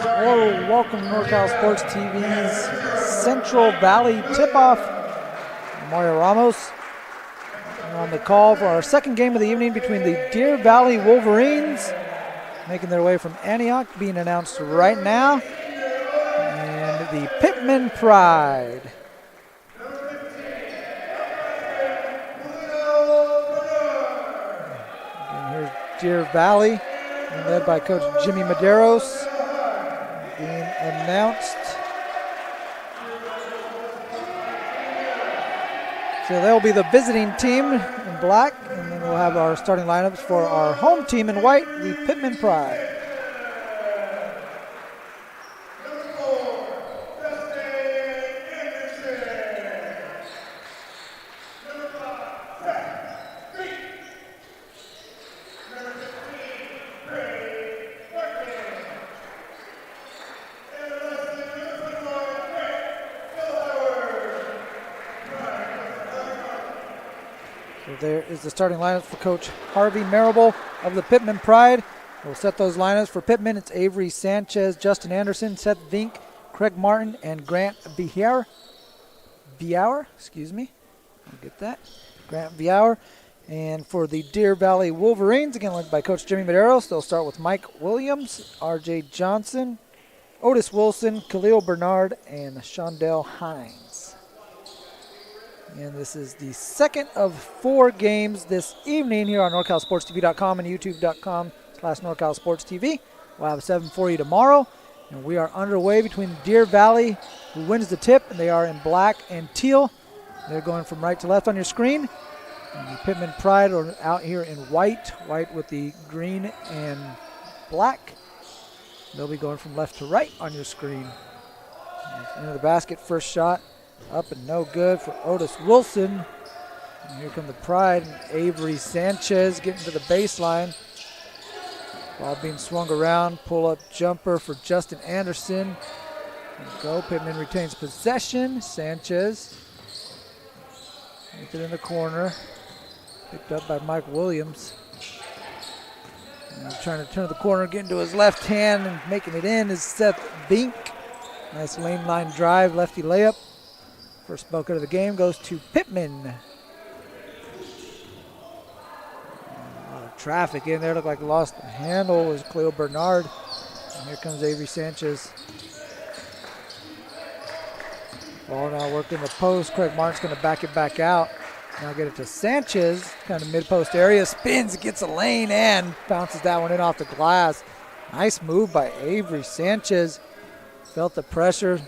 Hello, welcome to NorCal Sports TV's Central Valley tip-off. Mario Ramos. We're on the call for our second game of the evening between the Deer Valley Wolverines, making their way from Antioch, being announced right now, and the Pitman Pride. And here's Deer Valley, led by Coach Jimmy Medeiros, being announced. So they'll be the visiting team in black, and then we'll have our starting lineups for our home team in white, the Pitman Pride. There is the starting lineup for Coach Harvey Marable of the Pitman Pride. We'll set those lineups for Pitman. It's Avery Sanchez, Justin Anderson, Seth Vink, Craig Martin, and Grant Viauer. I'll get that. Grant Viauer. And for the Deer Valley Wolverines, again led by Coach Jimmy Medeiros, they'll start with Mike Williams, R.J. Johnson, Otis Wilson, Khalil Bernard, and Shondell Hines. And this is the second of 4 games this evening here on NorCalSportsTV.com and YouTube.com/NorCalSportsTV. We'll have 7 for you tomorrow. And we are underway between Deer Valley, who wins the tip, and they are in black and teal. They're going from right to left on your screen. And the Pitman Pride are out here in white with the green and black. They'll be going from left to right on your screen. Into the basket, first shot, up and no good for Otis Wilson. And here come the Pride, and Avery Sanchez getting to the baseline. Ball being swung around, pull-up jumper for Justin Anderson. Go, Pitman retains possession. Sanchez with it in the corner, picked up by Mike Williams. And trying to turn the corner, getting to his left hand and making it in is Seth Bink. Nice lane line drive, lefty layup. First bucket of the game goes to Pitman. A lot of traffic in there, looked like lost the handle was Cleo Bernard. And here comes Avery Sanchez. Ball now worked in the post. Craig Martin's going to back it back out. Now get it to Sanchez, kind of mid-post area. Spins, gets a lane, and bounces that one in off the glass. Nice move by Avery Sanchez. Felt the pressure.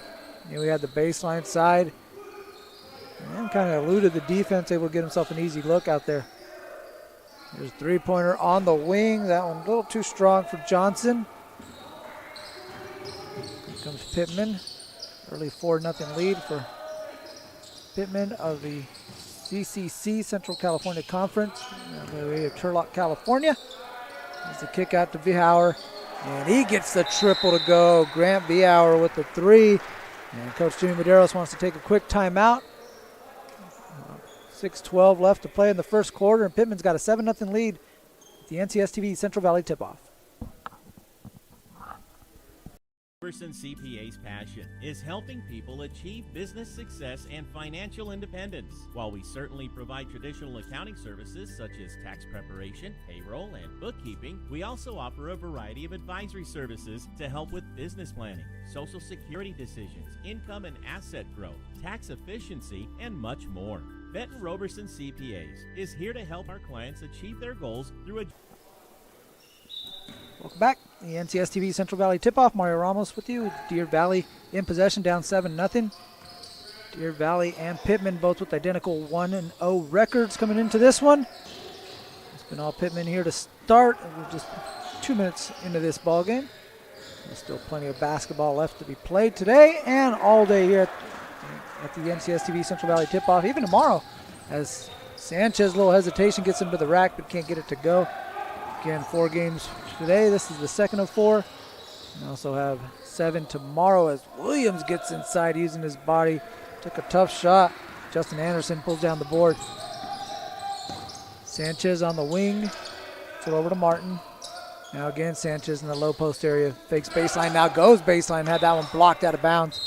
We had the baseline side. And kind of eluded the defense, able to get himself an easy look out there. There's a three-pointer on the wing. That one a little too strong for Johnson. Here comes Pitman. Early 4-0 lead for Pitman of the CCC, Central California Conference. We have Turlock, California. There's the kick out to Vihauer, and he gets the triple to go. Grant Vihauer with the three, and Coach Jimmy Medeiros wants to take a quick timeout. 6:12 left to play in the first quarter, and Pitman's got a 7-0 lead at the NCSTV Central Valley tip-off. Henderson CPA's passion is helping people achieve business success and financial independence. While we certainly provide traditional accounting services such as tax preparation, payroll, and bookkeeping, we also offer a variety of advisory services to help with business planning, Social Security decisions, income and asset growth, tax efficiency, and much more. Benton Roberson CPAs is here to help our clients achieve their goals through a... Welcome back. The NCSTV Central Valley tip-off. Mario Ramos with you. Deer Valley in possession, down 7-0. Deer Valley and Pitman both with identical 1-0 records coming into this one. It's been all Pitman here to start. We're just 2 minutes into this ball game. There's still plenty of basketball left to be played today and all day here at the NCSTV Central Valley tip-off, even tomorrow, as Sanchez, a little hesitation, gets into the rack but can't get it to go. Again, 4 games today. This is the second of 4. We also have 7 tomorrow as Williams gets inside using his body. Took a tough shot. Justin Anderson pulls down the board. Sanchez on the wing. Gets it over to Martin. Now again, Sanchez in the low post area. Fakes baseline, now goes baseline. Had that one blocked out of bounds.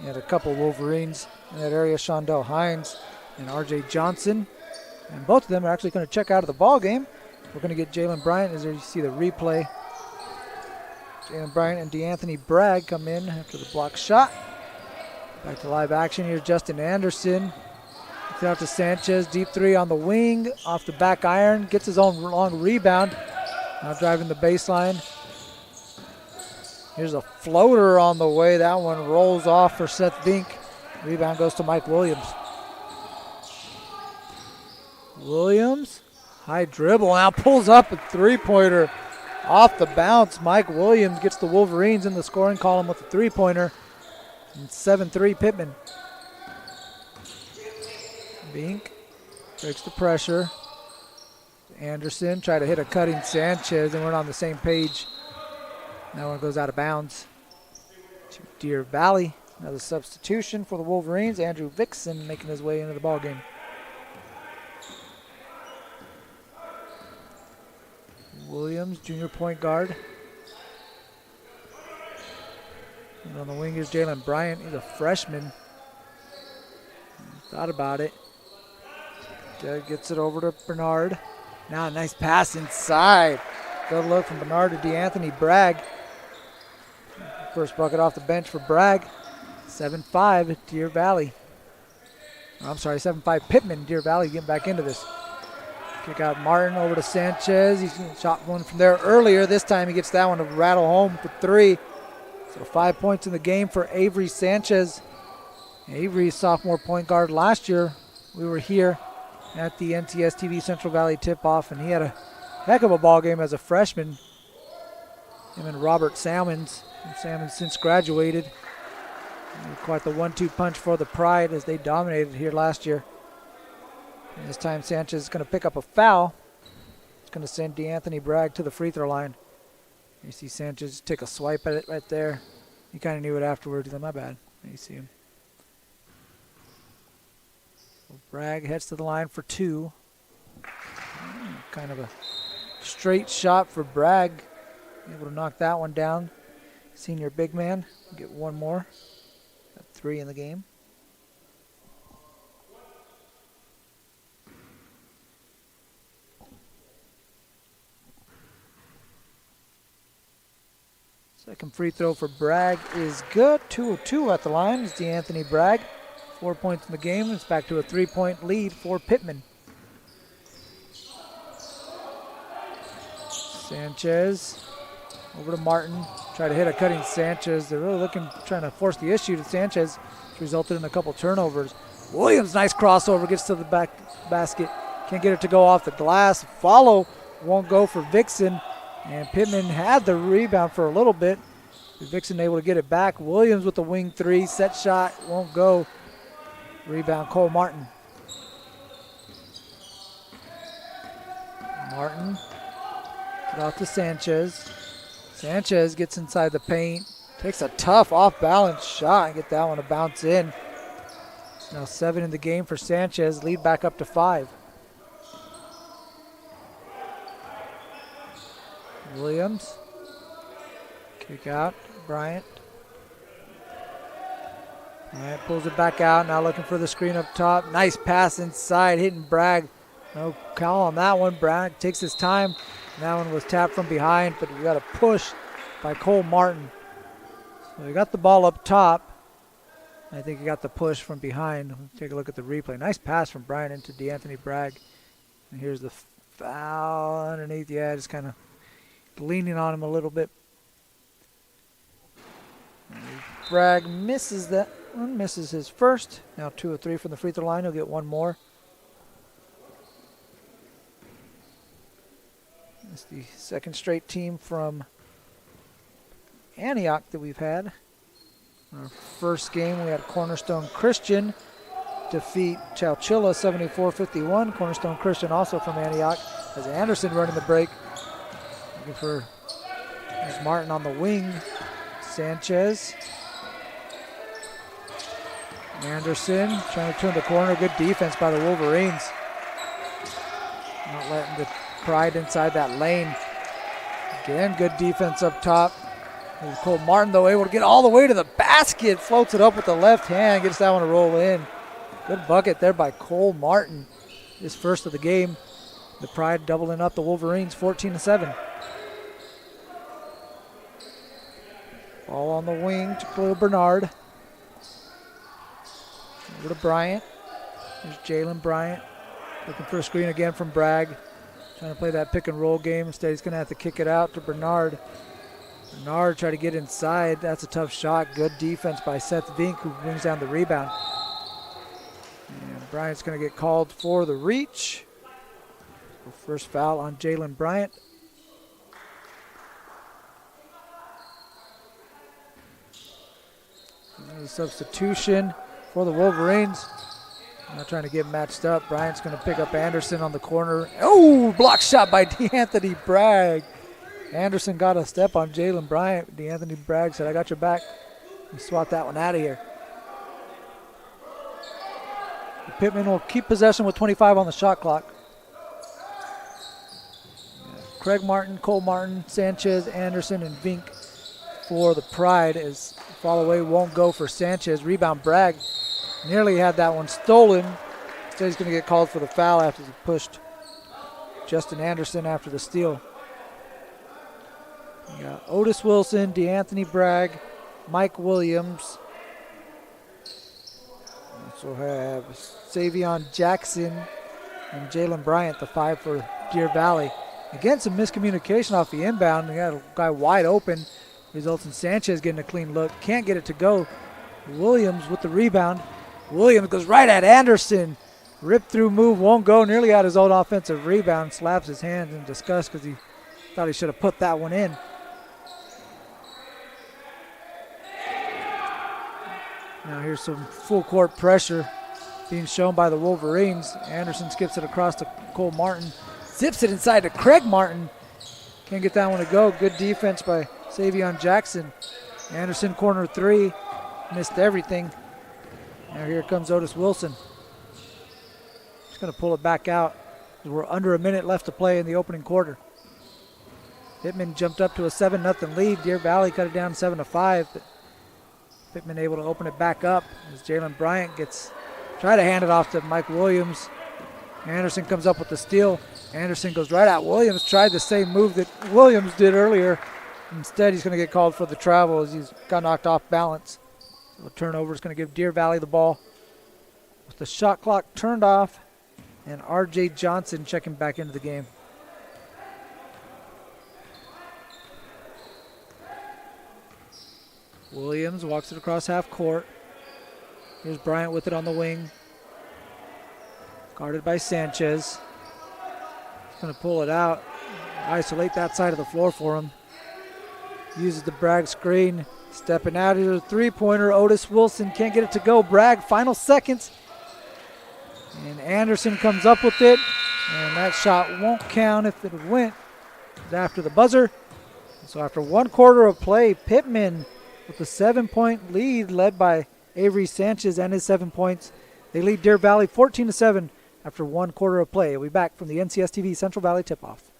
He had a couple Wolverines in that area. Shondell Hines and RJ Johnson. And both of them are actually going to check out of the ball game. We're going to get Jalen Bryant, as you see the replay. Jalen Bryant and DeAnthony Bragg come in after the block shot. Back to live action. Here's Justin Anderson. Gets it out to Sanchez. Deep three on the wing. Off the back iron. Gets his own long rebound. Now driving the baseline. Here's a floater on the way. That one rolls off for Seth Bink. Rebound goes to Mike Williams. Williams. High dribble, now pulls up a three-pointer off the bounce. Mike Williams gets the Wolverines in the scoring column with a three-pointer. And 7-3 Pitman. Bink breaks the pressure. Anderson tried to hit a cutting Sanchez, and we're on the same page. That one goes out of bounds to Deer Valley. Another substitution for the Wolverines. Andrew Vixen making his way into the ballgame. Williams, junior point guard. And on the wing is Jalen Bryant. He's a freshman. Thought about it. Gets it over to Bernard. Now a nice pass inside. Good look from Bernard to DeAnthony Bragg. First bucket off the bench for Bragg. 7-5 Deer Valley. I'm sorry, 7-5 Pitman. Deer Valley getting back into this. Kick out Martin over to Sanchez. He's shot one from there earlier. This time he gets that one to rattle home for 3. So 5 points in the game for Avery Sanchez. Avery, sophomore point guard last year. We were here at the NTS TV Central Valley tip-off, and he had a heck of a ball game as a freshman. Him and Robert Salmons. Salmons since graduated. Quite the 1-2 punch for the Pride as they dominated here last year. And this time Sanchez is going to pick up a foul. It's going to send DeAnthony Bragg to the free throw line. You see Sanchez take a swipe at it right there. He kind of knew it afterwards. He's like, my bad. You see him. So Bragg heads to the line for 2. Kind of a straight shot for Bragg. Able to knock that one down. Senior big man. Get one more. Got 3 in the game. Second free throw for Bragg is good. 2-2 at the line is DeAnthony Bragg. 4 points in the game. It's back to a 3-point lead for Pitman. Sanchez over to Martin. Try to hit a cutting Sanchez. They're really trying to force the issue to Sanchez, which resulted in a couple turnovers. Williams, nice crossover, gets to the back basket. Can't get it to go off the glass. Follow won't go for Vixen. And Pittman had the rebound for a little bit. Vixen able to get it back. Williams with the wing 3. Set shot won't go. Rebound Cole Martin. Martin. Get off to Sanchez. Sanchez gets inside the paint. Takes a tough off-balance shot and get that one to bounce in. It's now 7 in the game for Sanchez. Lead back up to 5. Williams. Kick out. Bryant. Bryant pulls it back out. Now looking for the screen up top. Nice pass inside. Hitting Bragg. No call on that one. Bragg takes his time. That one was tapped from behind, but we got a push by Cole Martin. So he got the ball up top. I think he got the push from behind. Take a look at the replay. Nice pass from Bryant into DeAnthony Bragg. And here's the foul underneath. Yeah, just kind of leaning on him a little bit. Bragg misses that one, misses his first. Now 2 of 3 from the free throw line. He'll get one more. It's the second straight team from Antioch that we've had. Our first game, we had Cornerstone Christian defeat Chowchilla 74-51. Cornerstone Christian also from Antioch. As Anderson running the break. Looking for, there's Martin on the wing. Sanchez. Anderson trying to turn the corner. Good defense by the Wolverines. Not letting the Pride inside that lane. Again, good defense up top. There's Cole Martin, though, able to get all the way to the basket. Floats it up with the left hand. Gets that one to roll in. Good bucket there by Cole Martin. His first of the game. The Pride doubling up the Wolverines 14-7. Ball on the wing to Khalil Bernard. Over to Bryant. There's Jalen Bryant. Looking for a screen again from Bragg. Trying to play that pick and roll game. Instead, he's going to have to kick it out to Bernard. Bernard try to get inside. That's a tough shot. Good defense by Seth Vink, who brings down the rebound. And Bryant's going to get called for the reach. First foul on Jalen Bryant. Another substitution for the Wolverines. Not trying to get matched up. Bryant's going to pick up Anderson on the corner. Oh, block shot by DeAnthony Bragg. Anderson got a step on Jalen Bryant. DeAnthony Bragg said, I got your back. He swat that one out of here. Pittman will keep possession with 25 on the shot clock. Craig Martin, Cole Martin, Sanchez, Anderson, and Vink for the Pride as fall away won't go for Sanchez. Rebound Bragg. Nearly had that one stolen. Instead he's going to get called for the foul after he pushed Justin Anderson after the steal. We got Otis Wilson, DeAnthony Bragg, Mike Williams. Also have Savion Jackson and Jalen Bryant, the 5 for Deer Valley. Again, some miscommunication off the inbound. We got a guy wide open. Results in Sanchez getting a clean look. Can't get it to go. Williams with the rebound. Williams goes right at Anderson. Rip through move, won't go. Nearly got his own offensive rebound. Slaps his hands in disgust because he thought he should have put that one in. Now here's some full court pressure being shown by the Wolverines. Anderson skips it across to Cole Martin. Zips it inside to Craig Martin. Can't get that one to go. Good defense by Savion Jackson. Anderson corner three. Missed everything. Now here comes Otis Wilson. Just going to pull it back out. We're under a minute left to play in the opening quarter. Pitman jumped up to a 7-0 lead. Deer Valley cut it down 7-5. But Pitman able to open it back up as Jalen Bryant try to hand it off to Mike Williams. Anderson comes up with the steal. Anderson goes right at Williams. Tried the same move that Williams did earlier. Instead, he's going to get called for the travel as he's got knocked off balance. So a turnover is going to give Deer Valley the ball. With the shot clock turned off and R.J. Johnson checking back into the game. Williams walks it across half court. Here's Bryant with it on the wing. Guarded by Sanchez. He's going to pull it out. Isolate that side of the floor for him. Uses the Bragg screen. Stepping out of the three-pointer. Otis Wilson can't get it to go. Bragg, final seconds. And Anderson comes up with it. And that shot won't count if it went after the buzzer. So after one quarter of play, Pitman with a 7-point lead led by Avery Sanchez and his 7 points. They lead Deer Valley 14-7 after one quarter of play. We'll be back from the NCS TV Central Valley Tip-Off.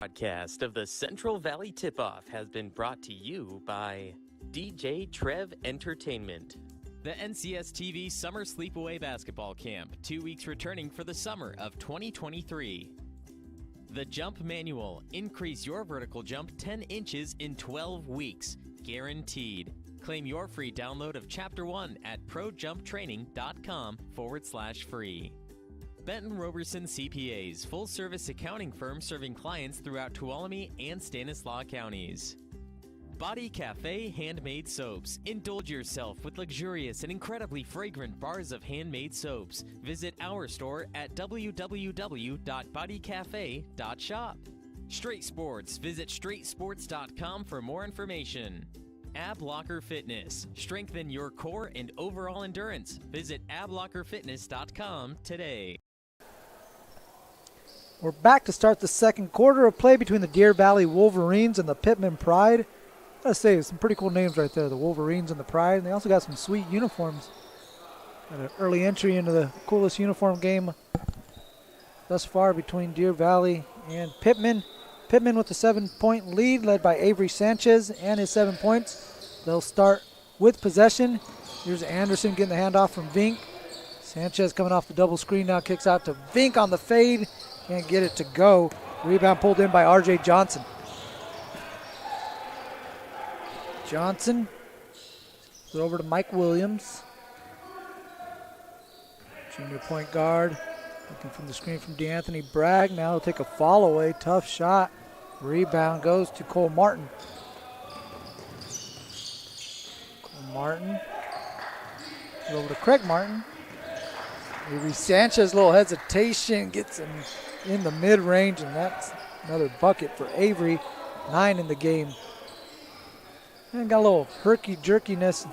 Podcast of the Central Valley Tip-Off has been brought to you by DJ Trev Entertainment. The NCS TV Summer Sleepaway Basketball Camp, 2 weeks returning for the summer of 2023. The Jump Manual, increase your vertical jump 10 inches in 12 weeks, guaranteed. Claim your free download of Chapter 1 at projumptraining.com/free. Benton Roberson CPAs, full-service accounting firm serving clients throughout Tuolumne and Stanislaus counties. Body Cafe Handmade Soaps. Indulge yourself with luxurious and incredibly fragrant bars of handmade soaps. Visit our store at www.bodycafe.shop. Straight Sports. Visit straightsports.com for more information. Ab Locker Fitness. Strengthen your core and overall endurance. Visit ablockerfitness.com today. We're back to start the second quarter of play between the Deer Valley Wolverines and the Pitman Pride. Gotta say, some pretty cool names right there, the Wolverines and the Pride. And they also got some sweet uniforms. Got an early entry into the coolest uniform game thus far between Deer Valley and Pitman. Pitman with a 7-point lead led by Avery Sanchez and his 7 points. They'll start with possession. Here's Anderson getting the handoff from Vink. Sanchez coming off the double screen now, kicks out to Vink on the fade. Can't get it to go. Rebound pulled in by R.J. Johnson. Johnson goes over to Mike Williams. Junior point guard. Looking from the screen from DeAnthony Bragg. Now he'll take a fall away. Tough shot. Rebound goes to Cole Martin. Cole Martin. Over to Craig Martin. Avery Sanchez, little hesitation, gets him in the mid-range, and that's another bucket for Avery. 9 in the game. And got a little herky-jerkiness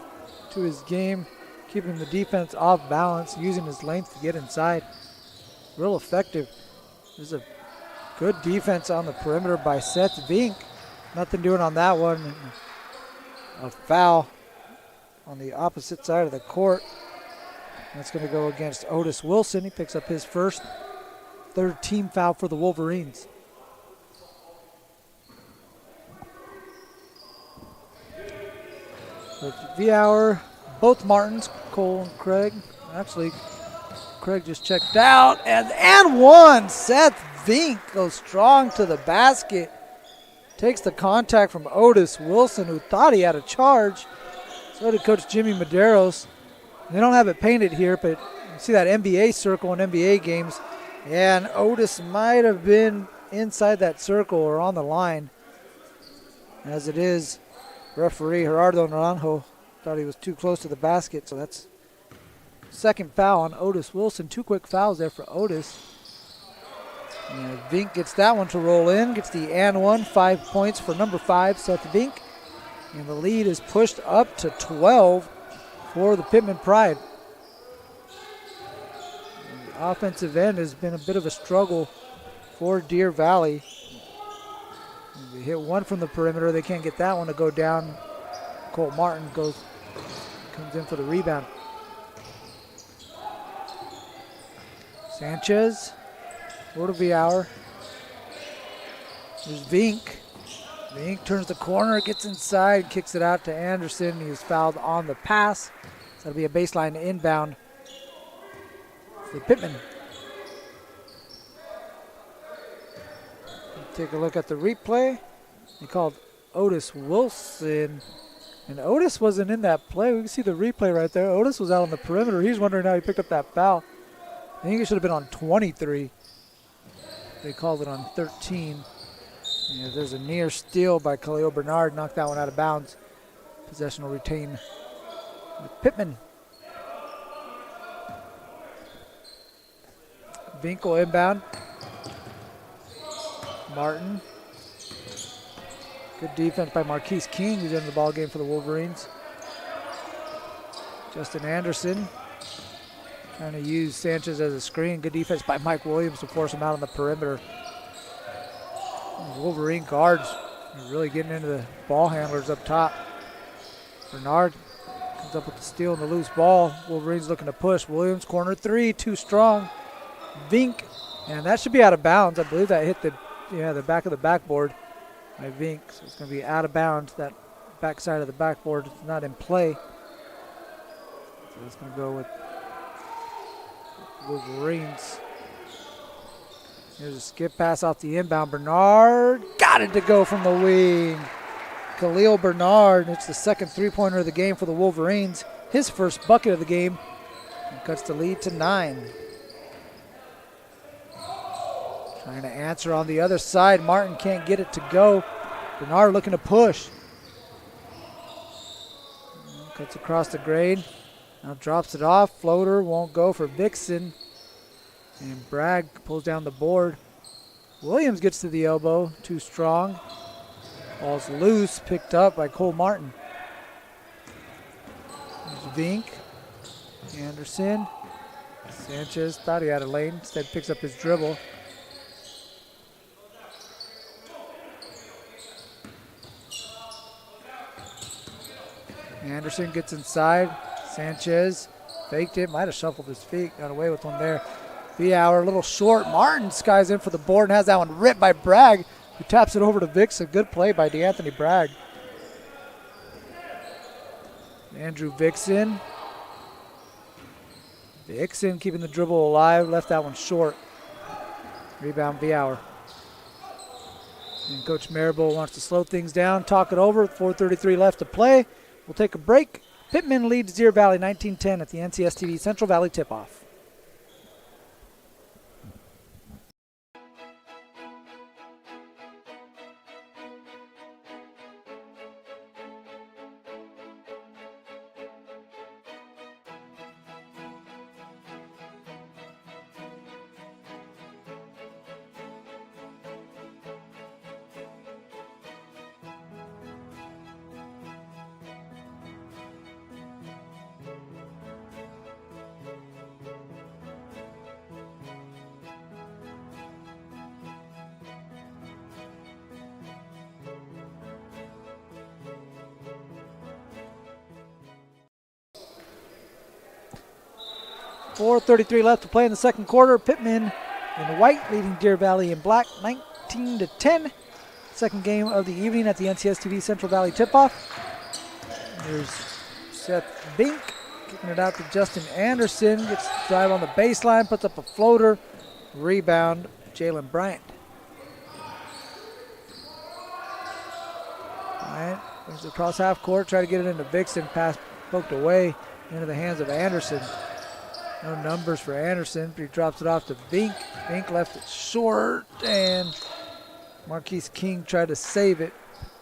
to his game, keeping the defense off balance, using his length to get inside. Real effective. There's a good defense on the perimeter by Seth Vink. Nothing doing on that one. A foul on the opposite side of the court. That's going to go against Otis Wilson. He picks up his third team foul for the Wolverines. V-hour, both Martins, Cole and Craig. Actually, Craig just checked out, and one. Seth Vink goes strong to the basket. Takes the contact from Otis Wilson, who thought he had a charge. So did Coach Jimmy Medeiros. They don't have it painted here, but you see that NBA circle in NBA games. Yeah, and Otis might have been inside that circle or on the line. As it is, referee Gerardo Naranjo thought he was too close to the basket, so that's second foul on Otis Wilson. 2 quick fouls there for Otis. And Vink gets that one to roll in, gets the and one, 5 points for number 5, Seth Vink. And the lead is pushed up to 12 for the Pitman Pride. The offensive end has been a bit of a struggle for Deer Valley. They hit one from the perimeter. They can't get that one to go down. Colt Martin comes in for the rebound. Sanchez, quarter of the hour. There's Vink. Vink turns the corner, gets inside, kicks it out to Anderson. He was fouled on the pass. So that'll be a baseline inbound for Pitman. Take a look at the replay. They called Otis Wilson. And Otis wasn't in that play. We can see the replay right there. Otis was out on the perimeter. He's wondering how he picked up that foul. I think it should have been on 23. They called it on 13. Yeah, there's a near steal by Khalil Bernard. Knocked that one out of bounds. Possession will retain with Pitman. Vinkel inbound. Martin. Good defense by Marquise King, who's in the ball game for the Wolverines. Justin Anderson trying to use Sanchez as a screen. Good defense by Mike Williams to force him out on the perimeter. Wolverine guards are really getting into the ball handlers up top. Bernard comes up with the steal and the loose ball. Wolverines looking to push. Williams, corner three, too strong. Vink, and that should be out of bounds. I believe that hit the back of the backboard by Vink. So it's going to be out of bounds. That back side of the backboard is not in play. So it's going to go with Wolverines. Here's a skip pass off the inbound. Bernard got it to go from the wing. Khalil Bernard, it's the second three-pointer of the game for the Wolverines. His first bucket of the game. And cuts the lead to 9. Trying to answer on the other side. Martin can't get it to go. Bernard looking to push. Cuts across the grade. Now drops it off. Floater won't go for Vixen. And Bragg pulls down the board. Williams gets to the elbow. Too strong. Ball's loose. Picked up by Cole Martin. There's Vink. Anderson. Sanchez thought he had a lane. Instead picks up his dribble. Anderson gets inside. Sanchez faked it. Might have shuffled his feet. Got away with one there. V-Hour a little short. Martin skies in for the board and has that one ripped by Bragg, who taps it over to Vixen. Good play by DeAnthony Bragg. Andrew Vixen. Vixen keeping the dribble alive. Left that one short. Rebound V-Hour. And Coach Marable wants to slow things down, talk it over. 4:33 left to play. We'll take a break. Pitman leads Deer Valley 19-10 at the NCSTV Central Valley tip-off. .433 left to play in the second quarter. Pitman in white leading Deer Valley in black 19-10. Second game of the evening at the NCSTV Central Valley tip-off. There's Seth Bink kicking it out to Justin Anderson. Gets the drive on the baseline, puts up a floater. Rebound, Jalen Bryant. Bryant goes across half court, try to get it into Vixen. Pass poked away into the hands of Anderson. No numbers for Anderson, but he drops it off to Vink. Vink left it short, and Marquise King tried to save it.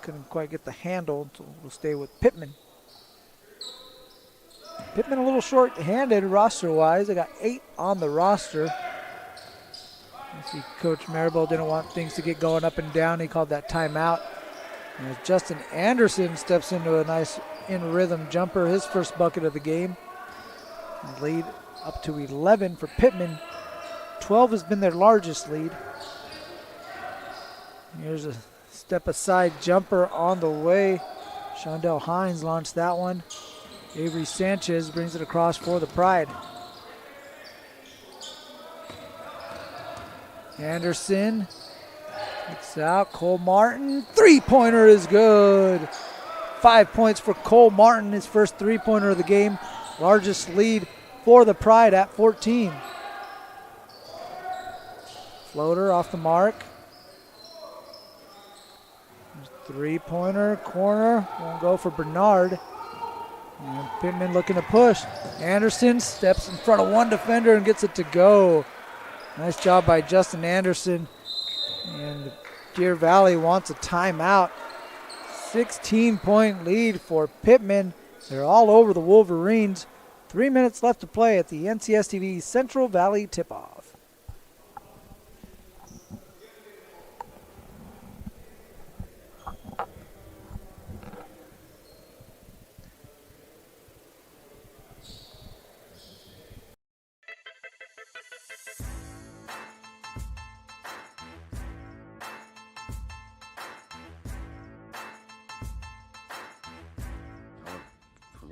couldn't quite get the handle, so we'll stay with Pitman. Pitman a little short-handed roster-wise. They got 8 on the roster. I see Coach Maribel didn't want things to get going up and down. He called that timeout. And as Justin Anderson steps into a nice in-rhythm jumper, his first bucket of the game. And lead up to 11 for Pitman. 12 has been their largest lead. Here's a step-aside jumper on the way. Shondell Hines launched that one. Avery Sanchez brings it across for the Pride. Anderson kicks out. Cole Martin. Three-pointer is good. 5 points for Cole Martin, his first three-pointer of the game. Largest lead for the Pride at 14. Floater off the mark. Three-pointer, corner. Won't go for Bernard. And Pittman looking to push. Anderson steps in front of one defender and gets it to go. Nice job by Justin Anderson. And Deer Valley wants a timeout. 16-point lead for Pittman. They're all over the Wolverines. 3 minutes left to play at the NCSTV Central Valley tip-off.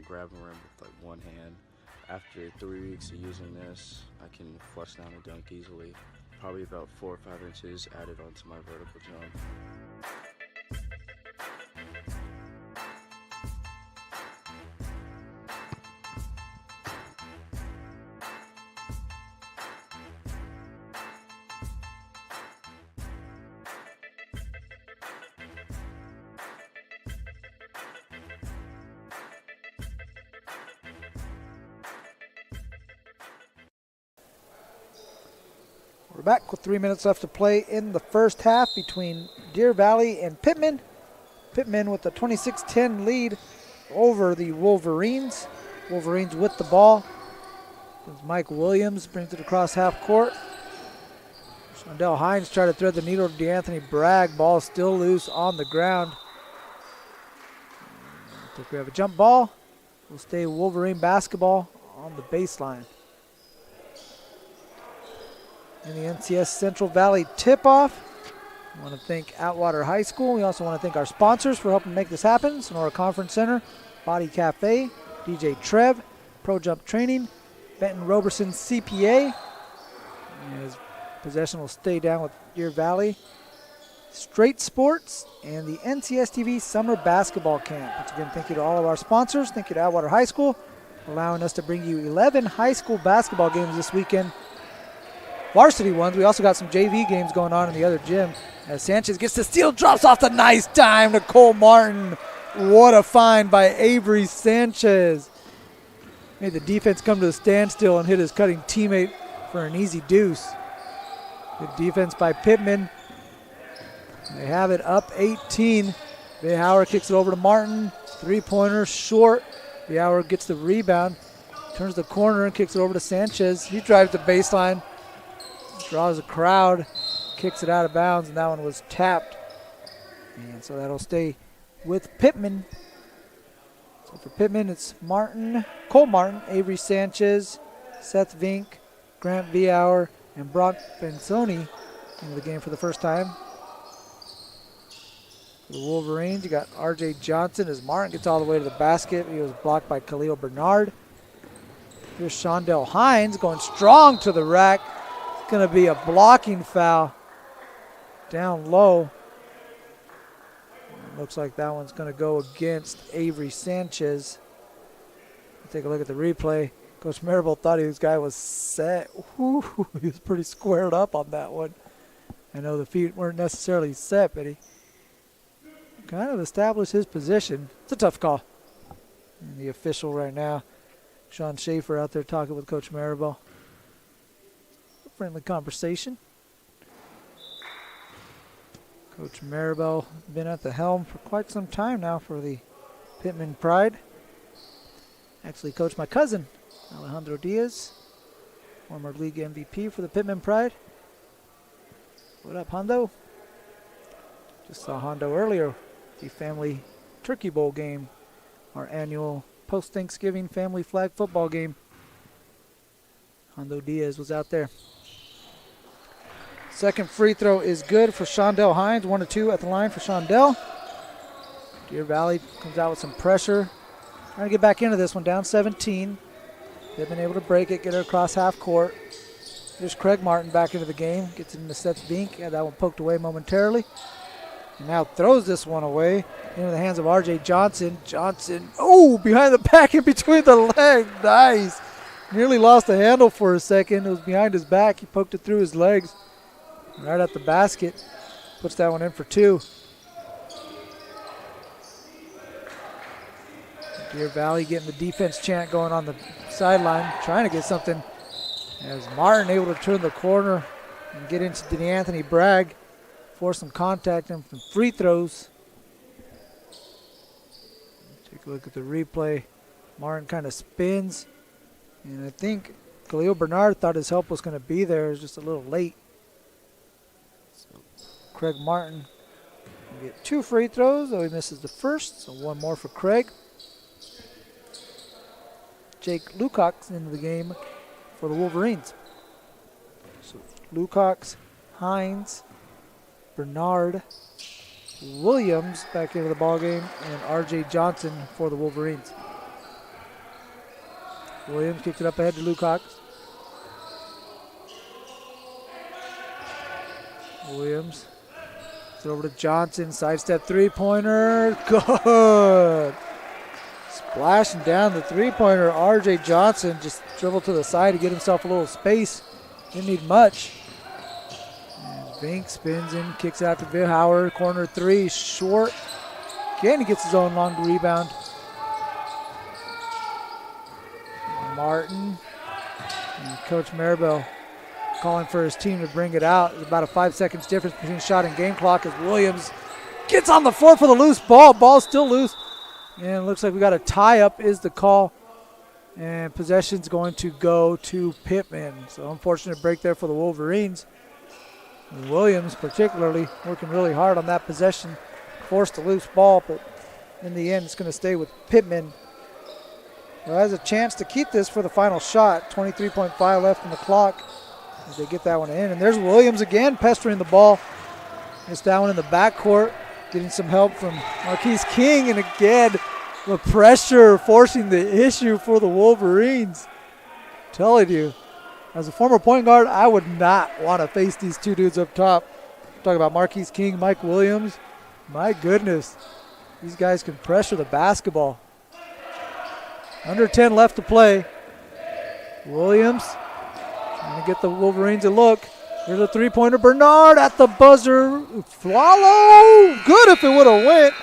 Grabbing rim with like one hand. After 3 weeks of using this, I can flush down a dunk easily. Probably about 4 or 5 inches added onto my vertical jump. We're back with 3 minutes left to play in the first half between Deer Valley and Pittman. Pittman with a 26-10 lead over the Wolverines. Wolverines with the ball. Mike Williams brings it across half court. Shondell Hines tried to thread the needle to DeAnthony Bragg. Ball still loose on the ground. I think we have a jump ball. We'll stay Wolverine basketball on the baseline. In the NCS Central Valley tip-off, I want to thank Atwater High School. We also want to thank our sponsors for helping make this happen. Sonora Conference Center, Body Cafe, DJ Trev, Pro Jump Training, Benton Roberson CPA. And his possession will stay down with Deer Valley. Straight Sports and the NCSTV Summer Basketball Camp. Once again, thank you to all of our sponsors. Thank you to Atwater High School, allowing us to bring you 11 high school basketball games this weekend. Varsity ones. We also got some JV games going on in the other gym. As Sanchez gets the steal, drops off the nice dime to Cole Martin. What a find by Avery Sanchez. Made the defense come to a standstill and hit his cutting teammate for an easy deuce. Good defense by Pittman. They have it up 18. Bayhauer kicks it over to Martin. Three-pointer short. Bayhauer gets the rebound. Turns the corner and kicks it over to Sanchez. He drives the baseline. Draws a crowd, kicks it out of bounds, and that one was tapped. And so that'll stay with Pittman. So for Pittman, it's Martin, Cole Martin, Avery Sanchez, Seth Vink, Grant Viauer, and Brock Benzoni into the game for the first time. For the Wolverines, you got R.J. Johnson as Martin gets all the way to the basket. He was blocked by Khalil Bernard. Here's Shondell Hines going strong to the rack. Going to be a blocking foul down low. Looks like that one's going to go against Avery Sanchez. Take a look at the replay. Coach Maribel thought his guy was set. Ooh, he was pretty squared up on that one. I know the feet weren't necessarily set, but he kind of established his position. It's a tough call. And the official right now, Sean Schaefer, out there talking with Coach Maribel. Friendly conversation. Coach Maribel been at the helm for quite some time now for the Pitman Pride. Actually coached my cousin, Alejandro Diaz, former league MVP for the Pitman Pride. What up, Hondo? Just saw Hondo earlier, the family turkey bowl game, our annual post-Thanksgiving family flag football game. Hondo Diaz was out there. Second free throw is good for Shondell Hines. 1-2 at the line for Shondell. Deer Valley comes out with some pressure. Trying to get back into this one, down 17. They've been able to break it, get it across half court. There's Craig Martin back into the game. Gets it into Seth Vink. Had that one poked away momentarily. And now throws this one away into the hands of R.J. Johnson. Johnson, oh, behind the back and between the legs. Nice. Nearly lost the handle for a second. It was behind his back. He poked it through his legs. Right at the basket. Puts that one in for 2. Deer Valley getting the defense chant going on the sideline. Trying to get something. As Martin able to turn the corner and get into DeAnthony Bragg. Force some contact and some free throws. Take a look at the replay. Martin kind of spins. And I think Khalil Bernard thought his help was going to be there. It was just a little late. Craig Martin will get 2 free throws, though he misses the first, so 1 more for Craig. Jake Lucox into the game for the Wolverines. So Lucox, Hines, Bernard, Williams back into the ballgame, and R.J. Johnson for the Wolverines. Williams kicked it up ahead to Lucox. Williams. It's over to Johnson, sidestep three-pointer, good. Splashing down the three-pointer, R.J. Johnson just dribbled to the side to get himself a little space. Didn't need much. And Vink spins in, kicks out to Vihauer, corner 3, short. Again, he gets his own long rebound. Martin and Coach Maribel calling for his team to bring it out. There's about a 5 seconds difference between shot and game clock as Williams gets on the floor for the loose ball. Ball's still loose. And it looks like we got a tie-up is the call. And possession's going to go to Pitman. So unfortunate break there for the Wolverines. And Williams particularly working really hard on that possession. Forced a loose ball, but in the end it's going to stay with Pitman. Who has a chance to keep this for the final shot. 23.5 left on the clock. As they get that one in. And there's Williams again pestering the ball. It's that one in the backcourt. Getting some help from Marquise King. And again, the pressure forcing the issue for the Wolverines. I'm telling you, as a former point guard, I would not want to face these 2 dudes up top. I'm talking about Marquise King, Mike Williams. My goodness. These guys can pressure the basketball. Under 10 left to play. Williams trying to get the Wolverines a look. Here's a three-pointer. Bernard at the buzzer. Swallow. Good if it would have went.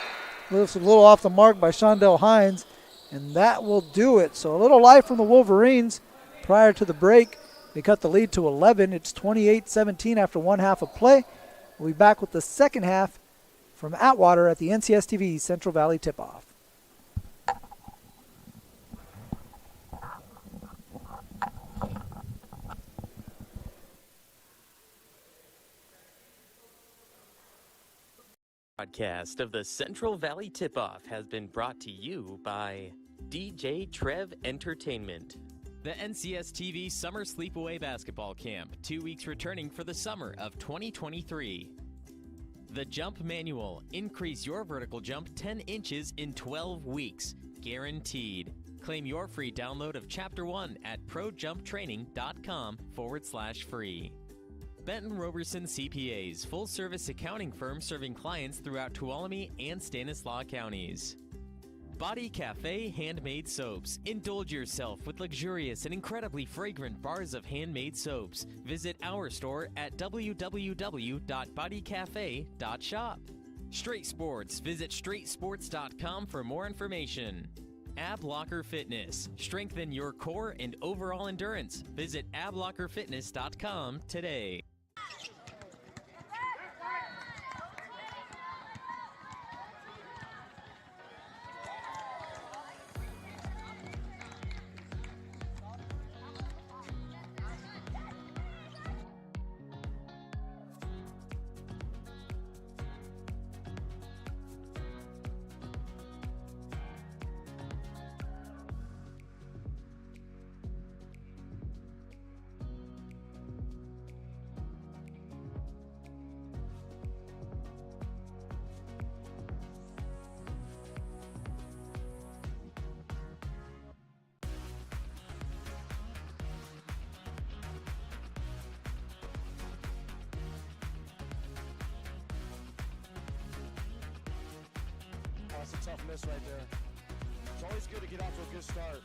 Lifts a little off the mark by Shondell Hines. And that will do it. So a little life from the Wolverines prior to the break. They cut the lead to 11. It's 28-17 after 1 half of play. We'll be back with the second half from Atwater at the NCSTV Central Valley Tip-Off. Broadcast of the Central Valley Tip-Off has been brought to you by DJ Trev Entertainment. The NCSTV Summer Sleepaway Basketball Camp, 2 weeks returning for the summer of 2023. The Jump Manual, increase your vertical jump 10 inches in 12 weeks, guaranteed. Claim your free download of Chapter 1 at projumptraining.com/free. Benton Roberson CPAs, full-service accounting firm serving clients throughout Tuolumne and Stanislaus counties. Body Cafe Handmade Soaps. Indulge yourself with luxurious and incredibly fragrant bars of handmade soaps. Visit our store at www.bodycafe.shop. Straight Sports. Visit straightsports.com for more information. Ab Locker Fitness. Strengthen your core and overall endurance. Visit ablockerfitness.com today. toughness right there. It's always good to get off to a good start.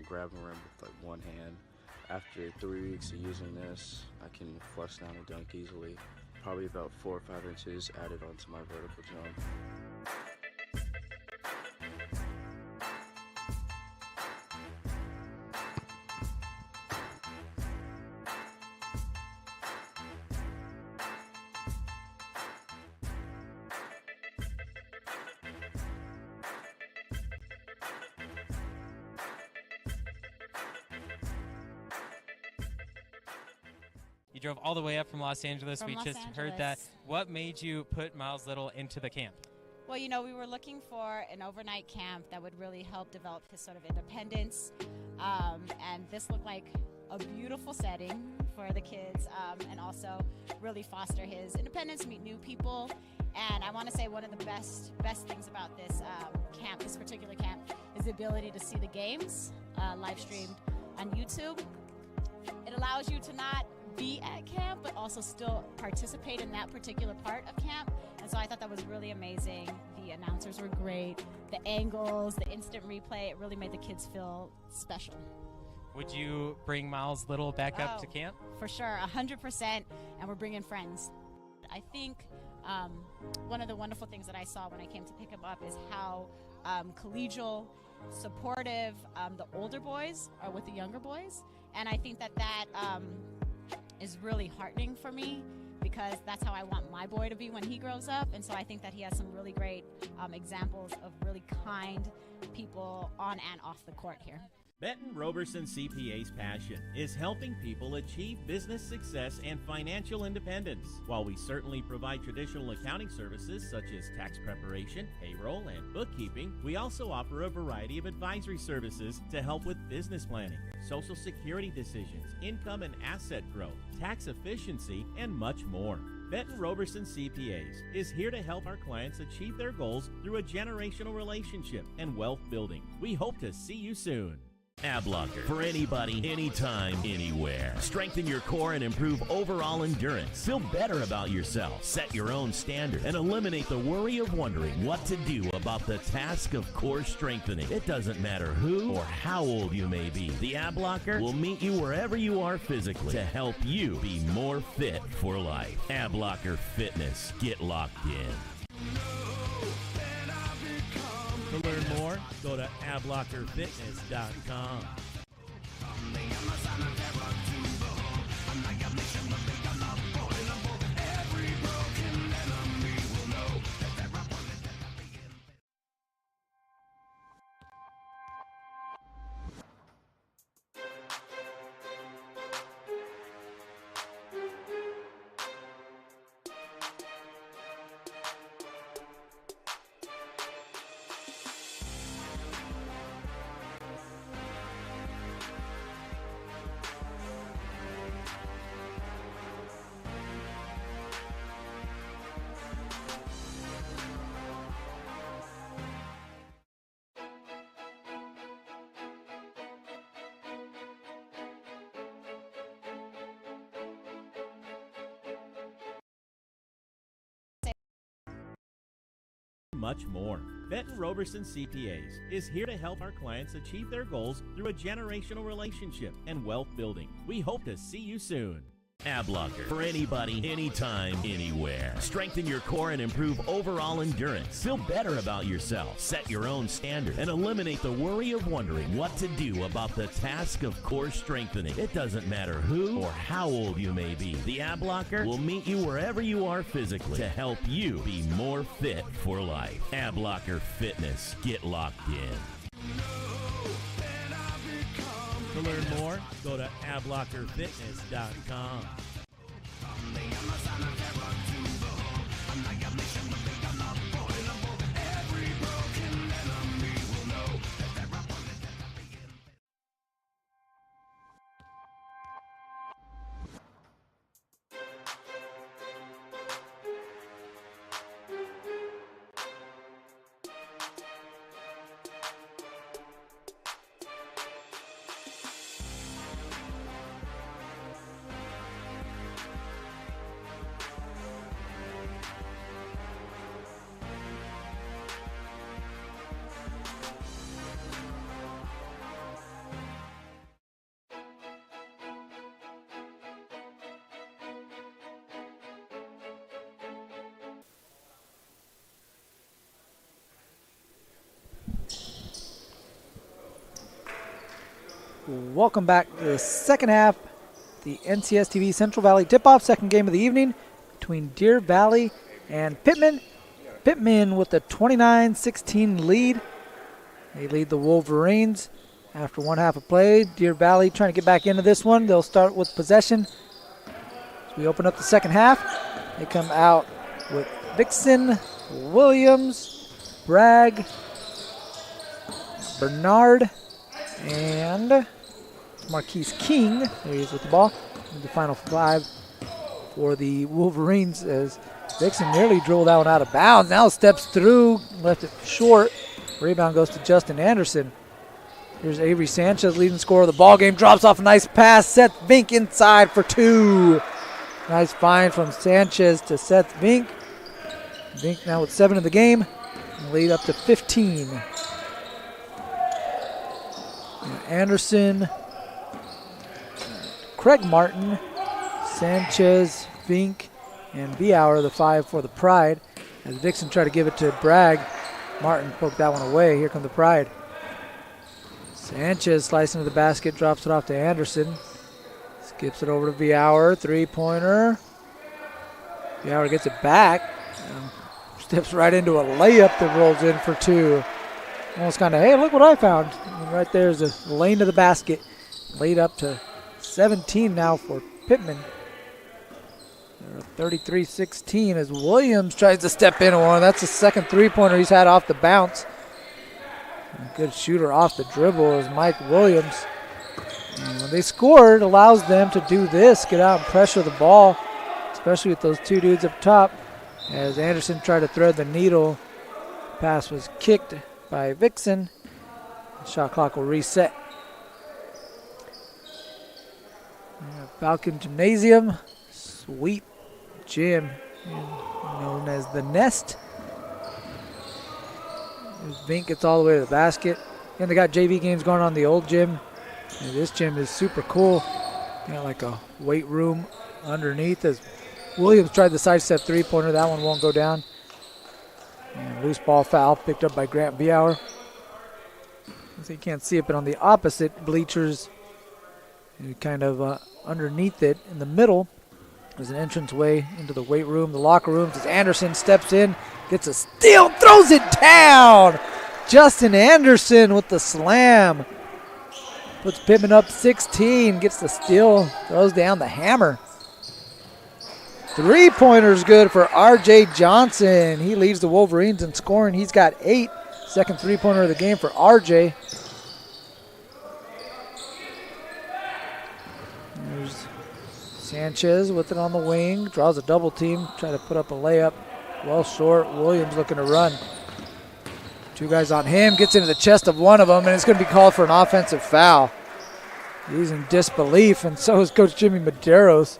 Grabbing rim with like one hand. After 3 weeks of using this, I can flush down a dunk easily. Probably about 4 or 5 inches added onto my vertical jump. You drove all the way up from Los Angeles. From We Los just heard Angeles. that. What made you put Miles Little into the camp? Well, you know, we were looking for an overnight camp that would really help develop his sort of independence. And this looked like a beautiful setting for the kids, and also really foster his independence, meet new people. And I want to say one of the best things about this camp, this particular camp, is the ability to see the games live streamed on YouTube. It allows you to not be at camp, but also still participate in that particular part of camp. And so I thought that was really amazing. The announcers were great. The angles, the instant replay, it really made the kids feel special. Would you bring Miles Little back up to camp? For sure, 100%, and we're bringing friends. I think one of the wonderful things that I saw when I came to pick him up is how collegial, supportive the older boys are with the younger boys. And I think that is really heartening for me, because that's how I want my boy to be when he grows up. And so I think that he has some really great examples of really kind people on and off the court here. Benton Roberson CPA's passion is helping people achieve business success and financial independence. While we certainly provide traditional accounting services such as tax preparation, payroll, and bookkeeping, we also offer a variety of advisory services to help with business planning, Social Security decisions, income and asset growth, tax efficiency, and much more. Benton Roberson CPAs is here to help our clients achieve their goals through a generational relationship and wealth building. We hope to see you soon. Ab Locker, for anybody, anytime, anywhere. Strengthen your core and improve overall endurance. Feel better about yourself. Set your own standard and eliminate the worry of wondering what to do about the task of core strengthening. It doesn't matter who or how old you may be. The Ab Locker will meet you wherever you are physically to help you be more fit for life. Ab Locker Fitness. Get locked in. To learn more, go to ablockerfitness.com. Much more. Benton Roberson CPAs is here to help our clients achieve their goals through a generational relationship and wealth building. We hope to see you soon. Ab Locker, for anybody, anytime, anywhere. Strengthen your core and improve overall endurance. Feel better about yourself. Set your own standard and eliminate the worry of wondering what to do about the task of core strengthening. It doesn't matter who or how old you may be. The Ab Locker will meet you wherever you are physically to help you be more fit for life. Ab Locker Fitness. Get locked in. To learn more, go to ablockerfitness.com. Welcome back to the second half, the NCS TV Central Valley tip-off, second game of the evening between Deer Valley and Pitman. Pitman with a 29-16 lead. They lead the Wolverines after one half of play. Deer Valley trying to get back into this one. They'll start with possession. As we open up the second half, they come out with Vixen, Williams, Bragg, Bernard, and Marquise King. There he is with the ball. And the final five for the Wolverines as Vixen nearly drilled that one out of bounds. Now steps through, left it short. Rebound goes to Justin Anderson. Here's Avery Sanchez, leading scorer of the ball game. Drops off a nice pass. Seth Vink inside for two. Nice find from Sanchez to Seth Vink. Vink now with 7 in the game. And lead up to 15. Anderson, Craig Martin, Sanchez, Vink, and Viauer, the 5 for the Pride. As Dixon tried to give it to Bragg, Martin poked that one away. Here come the Pride. Sanchez slicing to the basket, drops it off to Anderson. Skips it over to Viauer, three-pointer. Viauer gets it back. Steps right into a layup that rolls in for 2. Almost kind of, hey, look what I found. And right there's a lane to the basket. Laid up to 17 now for Pitman. They're 33-16 as Williams tries to step in one. That's the second three-pointer he's had off the bounce. A good shooter off the dribble is Mike Williams. And when they scored, it allows them to do this, get out and pressure the ball, especially with those 2 dudes up top. As Anderson tried to thread the needle, pass was kicked by Vixen. Shot clock will reset. Falcon Gymnasium, sweet gym known as the Nest. Vink gets all the way to the basket. And they got JV games going on in the old gym. And this gym is super cool. Got like a weight room underneath. As Williams tried the sidestep three-pointer, that one won't go down. And loose ball foul picked up by Grant Bauer. So you can't see it, but on the opposite bleachers, kind of underneath it in the middle, there's an entranceway into the weight room, the locker rooms. As Anderson steps in, gets a steal, throws it down. Justin Anderson with the slam. Puts Pitman up 16, gets the steal, throws down the hammer. Three-pointer's good for R.J. Johnson. He leads the Wolverines in scoring. He's got 8. Second three-pointer of the game for R.J. There's Sanchez with it on the wing. Draws a double team. Try to put up a layup. Well short. Williams looking to run. Two guys on him. Gets into the chest of one of them, and it's going to be called for an offensive foul. He's in disbelief, and so is Coach Jimmy Medeiros.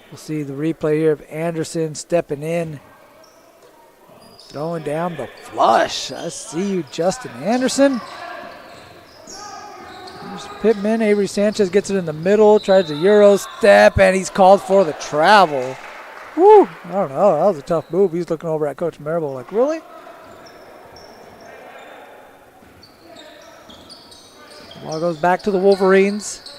We'll see the replay here of Anderson stepping in. Throwing down the flush. I see you, Justin Anderson. There's Pitman. Avery Sanchez gets it in the middle. Tries a Euro step, and he's called for the travel. Woo! I don't know. That was a tough move. He's looking over at Coach Marable like, really? Ball goes back to the Wolverines.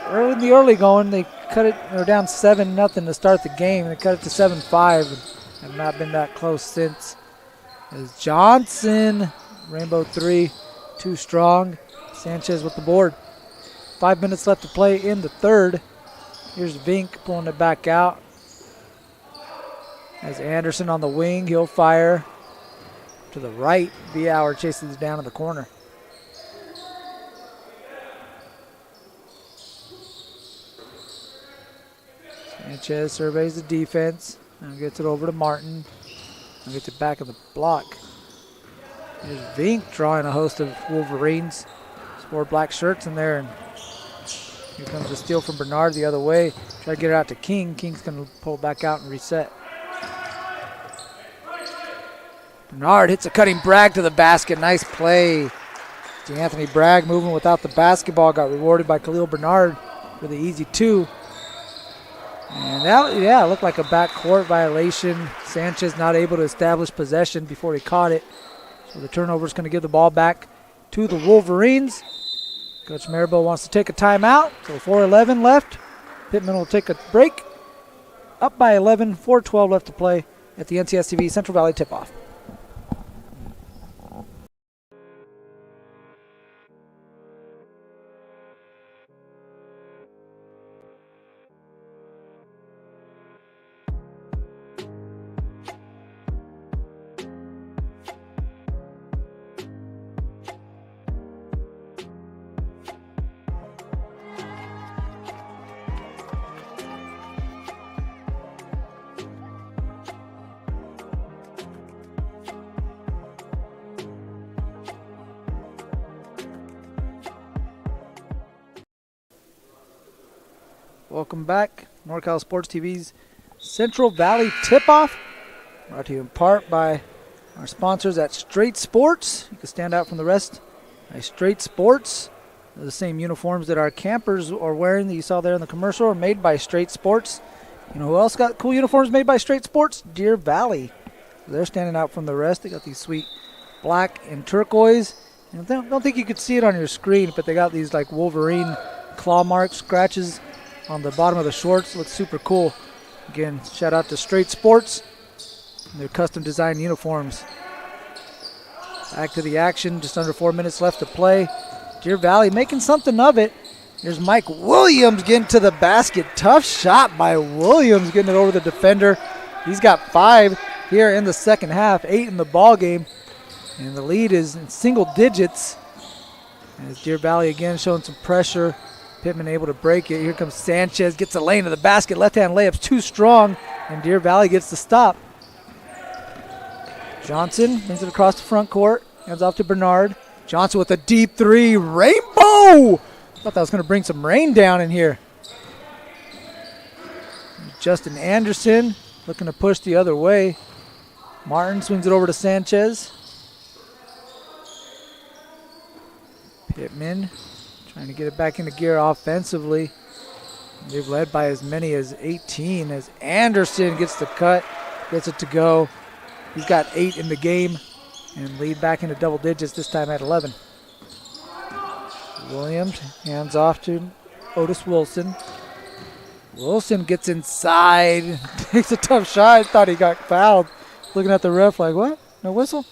Early in the early going, they cut it. They're down 7-0 to start the game. They cut it to 7-5 and have not been that close since. As Johnson, rainbow three, too strong. Sanchez with the board. 5 minutes left to play in the third. Here's Vink pulling it back out. As Anderson on the wing, he'll fire to the right. Bauer chases it down in the corner. Sanchez surveys the defense. Now gets it over to Martin. Now gets it back in the block. There's Vink drawing a host of Wolverines. Four black shirts in there. And here comes a steal from Bernard the other way. Try to get it out to King. King's going to pull back out and reset. Bernard hits a cutting Bragg to the basket. Nice play. Anthony Bragg moving without the basketball. Got rewarded by Khalil Bernard for the easy two. And that, looked like a backcourt violation. Sanchez not able to establish possession before he caught it. So the turnover is going to give the ball back to the Wolverines. Coach Maribel wants to take a timeout. So 4:11 left. Pitman will take a break. Up by 11, 4:12 left to play at the NCSTV Central Valley tip-off. Welcome back. NorCal Sports TV's Central Valley Tip-Off. Brought to you in part by our sponsors at Straight Sports. You can stand out from the rest by Straight Sports. They're the same uniforms that our campers are wearing that you saw there in the commercial are made by Straight Sports. You know who else got cool uniforms made by Straight Sports? Deer Valley. They're standing out from the rest. They got these sweet black and turquoise. And I don't think you could see it on your screen, but they got these like Wolverine claw marks, scratches on the bottom of the shorts. Looks super cool. Again, shout out to Straight Sports and their custom design uniforms. Back to the action. Just under 4 minutes left to play. Deer Valley making something of it. Here's Mike Williams getting to the basket. Tough shot by Williams, getting it over the defender. He's got 5 here in the second half, 8 in the ball game. And the lead is in single digits. As Deer Valley again showing some pressure. Pitman able to break it. Here comes Sanchez, gets a lane to the basket. Left-hand layup's too strong, and Deer Valley gets the stop. Johnson brings it across the front court. Hands off to Bernard. Johnson with a deep three. Rainbow No! Thought that was going to bring some rain down in here. Justin Anderson looking to push the other way. Martin swings it over to Sanchez. Pitman trying to get it back into gear offensively. They've led by as many as 18 as Anderson gets the cut, gets it to go. He's got 8 in the game and lead back into double digits, this time at 11. Williams hands off to Otis Wilson. Wilson gets inside, takes a tough shot. I thought he got fouled. Looking at the ref like, what? No whistle?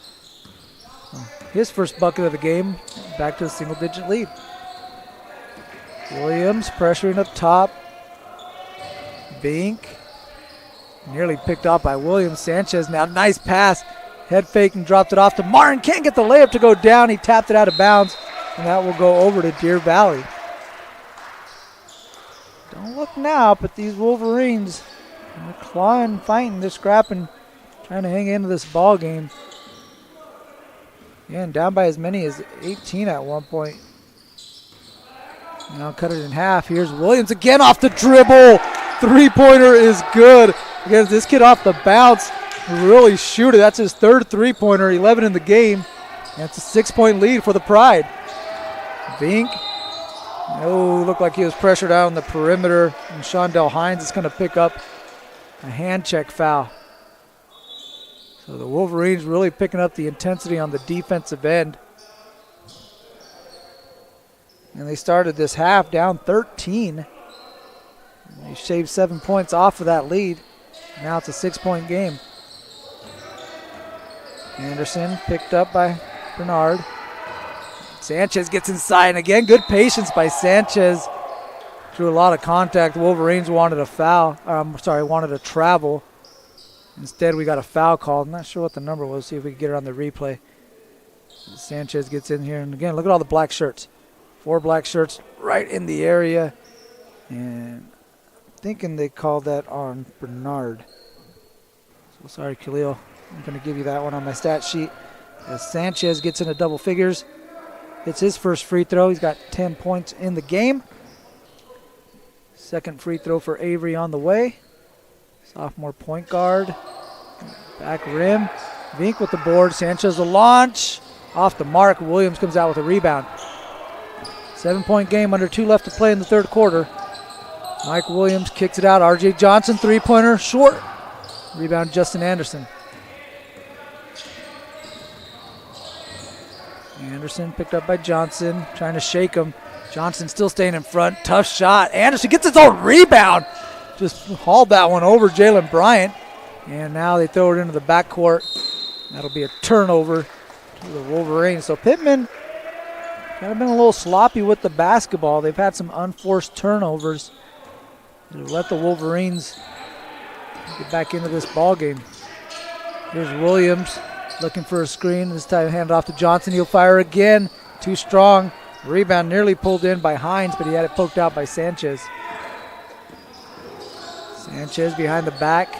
His first bucket of the game, back to a single-digit lead. Williams pressuring up top. Bink nearly picked off by Williams. Sanchez now, nice pass. Head fake and dropped it off to Martin. Can't get the layup to go down. He tapped it out of bounds, and that will go over to Deer Valley. Don't look now, but these Wolverines, they're clawing, fighting, they're scrapping, trying to hang into this ball game. Yeah, and down by as many as 18 at one point. Now cut it in half. Here's Williams again off the dribble. Three-pointer is good. Again, this kid off the bounce really shoot it. That's his third three-pointer, 11 in the game. And it's a 6-point lead for the Pride. Vink. Oh, looked like he was pressured out on the perimeter. And Shondell Hines is going to pick up a hand check foul. So the Wolverines really picking up the intensity on the defensive end. And they started this half down 13. They shaved 7 points off of that lead. Now it's a 6-point game. Anderson picked up by Bernard. Sanchez gets inside, and again, good patience by Sanchez. Drew a lot of contact. The Wolverines wanted a foul. Wanted a travel. Instead, we got a foul called. I'm not sure what the number was. See if we can get it on the replay. Sanchez gets in here, and again, look at all the black shirts. 4 black shirts right in the area. And I'm thinking they called that on Bernard. So sorry, Khalil. I'm going to give you that one on my stat sheet. As Sanchez gets into double figures. It's his first free throw. He's got 10 points in the game. Second free throw for Avery on the way. Sophomore point guard. Back rim. Vink with the board. Sanchez the launch. Off the mark. Williams comes out with a rebound. 7-point game, under 2 left to play in the third quarter. Mike Williams kicks it out. R.J. Johnson, three-pointer, short. Rebound, Justin Anderson. Anderson picked up by Johnson, trying to shake him. Johnson still staying in front. Tough shot. Anderson gets his own rebound. Just hauled that one over Jalen Bryant. And now they throw it into the backcourt. That'll be a turnover to the Wolverines. So Pitman kind of been a little sloppy with the basketball. They've had some unforced turnovers. They've let the Wolverines get back into this ball game. Here's Williams looking for a screen. This time handed off to Johnson. He'll fire again. Too strong. Rebound nearly pulled in by Hines, but he had it poked out by Sanchez. Sanchez behind the back.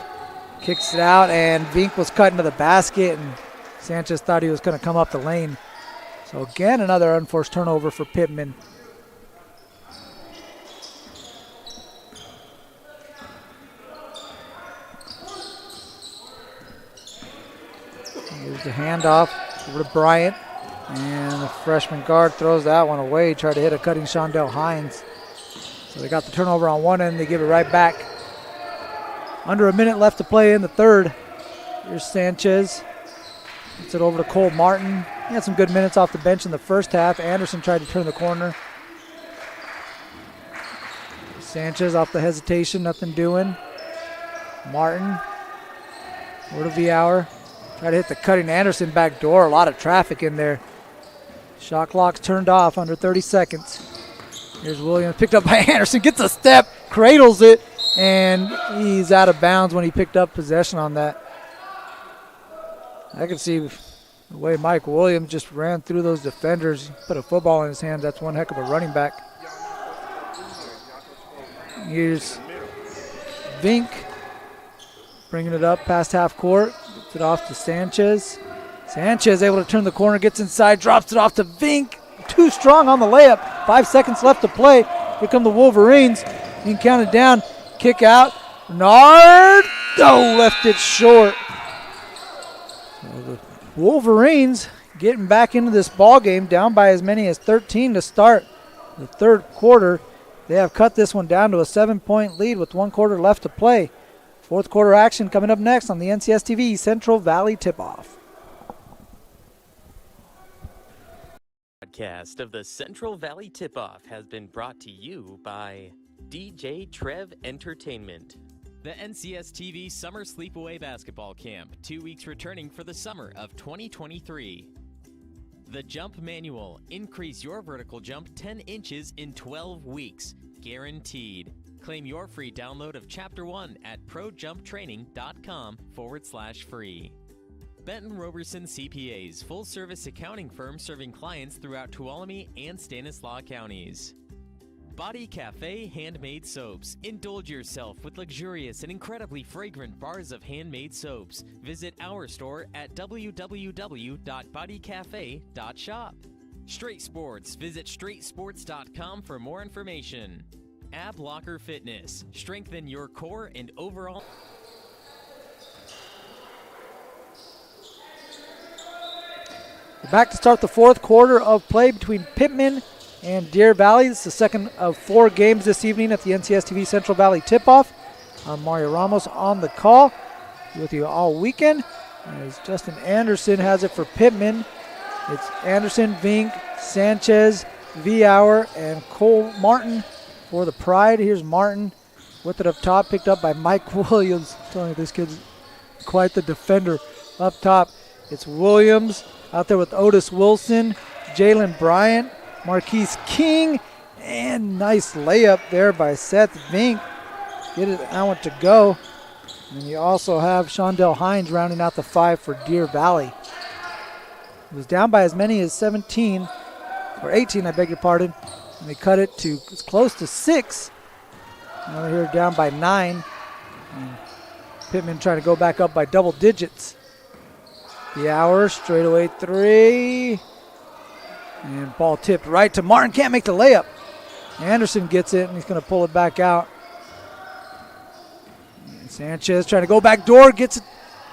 Kicks it out, and Vink was cut into the basket, and Sanchez thought he was going to come up the lane. So again, another unforced turnover for Pitman. Here's the handoff over to Bryant. And the freshman guard throws that one away. Tried to hit a cutting Shondell Hines. So they got the turnover on one end. They give it right back. Under a minute left to play in the third. Here's Sanchez. Gets it over to Cole Martin. He had some good minutes off the bench in the first half. Anderson tried to turn the corner. Sanchez off the hesitation, nothing doing. Martin over to Viauer. Try to hit the cutting Anderson back door. A lot of traffic in there. Shot clock's turned off under 30 seconds. Here's Williams, picked up by Anderson. Gets a step, cradles it, and he's out of bounds when he picked up possession on that. I can see the way Mike Williams just ran through those defenders, put a football in his hands. That's one heck of a running back. Here's Vink bringing it up past half court. Gets it off to Sanchez. Sanchez able to turn the corner, gets inside, drops it off to Vink. Too strong on the layup. 5 seconds left to play. Here come the Wolverines. Being counted down. Kick out. Bernard. Oh, left it short. So the Wolverines getting back into this ball game, down by as many as 13 to start the third quarter. They have cut this one down to a 7-point lead with 1 quarter left to play. Fourth quarter action coming up next on the NCS TV Central Valley Tip-Off. Podcast of the Central Valley Tip-Off has been brought to you by DJ Trev Entertainment. The NCS TV Summer Sleepaway Basketball Camp, 2 weeks returning for the summer of 2023. The Jump Manual, increase your vertical jump 10 inches in 12 weeks, guaranteed. Claim your free download of Chapter 1 at projumptraining.com/free. Benton Roberson CPAs, full-service accounting firm serving clients throughout Tuolumne and Stanislaus counties. Body Cafe Handmade Soaps. Indulge yourself with luxurious and incredibly fragrant bars of handmade soaps. Visit our store at www.bodycafe.shop. Straight Sports. Visit straightsports.com for more information. Ab Locker Fitness. Strengthen your core and overall. We're back to start the fourth quarter of play between Pitman and Deer Valley. This is the second of 4 games this evening at the NCS TV Central Valley Tip-Off. I'm Mario Ramos on the call with you all weekend. As Justin Anderson has it for Pitman. It's Anderson, Vink, Sanchez, V-Hour, and Cole Martin for the Pride. Here's Martin with it up top, picked up by Mike Williams. I'm telling you, this kid's quite the defender up top. It's Williams out there with Otis Wilson, Jalen Bryant, Marquise King, and nice layup there by Seth Vink. Get it out to go. And you also have Shondell Hines rounding out the 5 for Deer Valley. It was down by as many as 17, or 18, I beg your pardon. And they cut it to as close to 6. Now they're here down by 9. And Pitman trying to go back up by double digits. The hour, straightaway 3. And ball tipped right to Martin. Can't make the layup. Anderson gets it, and he's going to pull it back out. And Sanchez trying to go back door, gets it,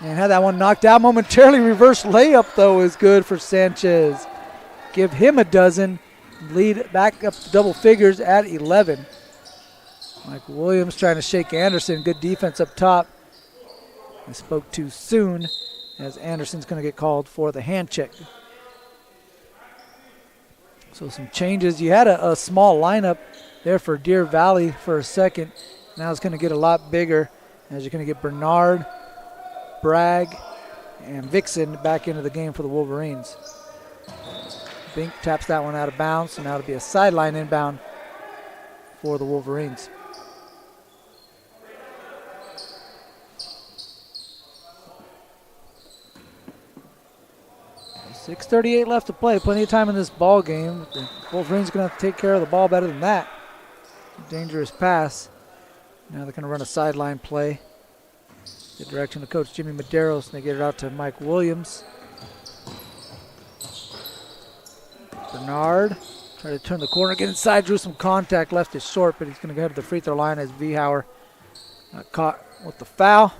and had that one knocked out momentarily. Reverse layup, though, is good for Sanchez. Give him a dozen. Lead back up to double figures at 11. Mike Williams trying to shake Anderson. Good defense up top. I spoke too soon, as Anderson's going to get called for the hand check. So some changes. You had a small lineup there for Deer Valley for a second. Now it's going to get a lot bigger as you're going to get Bernard, Bragg, and Vixen back into the game for the Wolverines. Bink taps that one out of bounds, and now it'll be a sideline inbound for the Wolverines. .6:38 left to play. Plenty of time in this ball game. The Wolverines are going to have to take care of the ball better than that. Dangerous pass. Now they're going to run a sideline play. The direction of Coach Jimmy Medeiros, and they get it out to Mike Williams. Bernard try to turn the corner, get inside, drew some contact, left it short, but he's going to go to the free throw line as Vihauer got caught with the foul.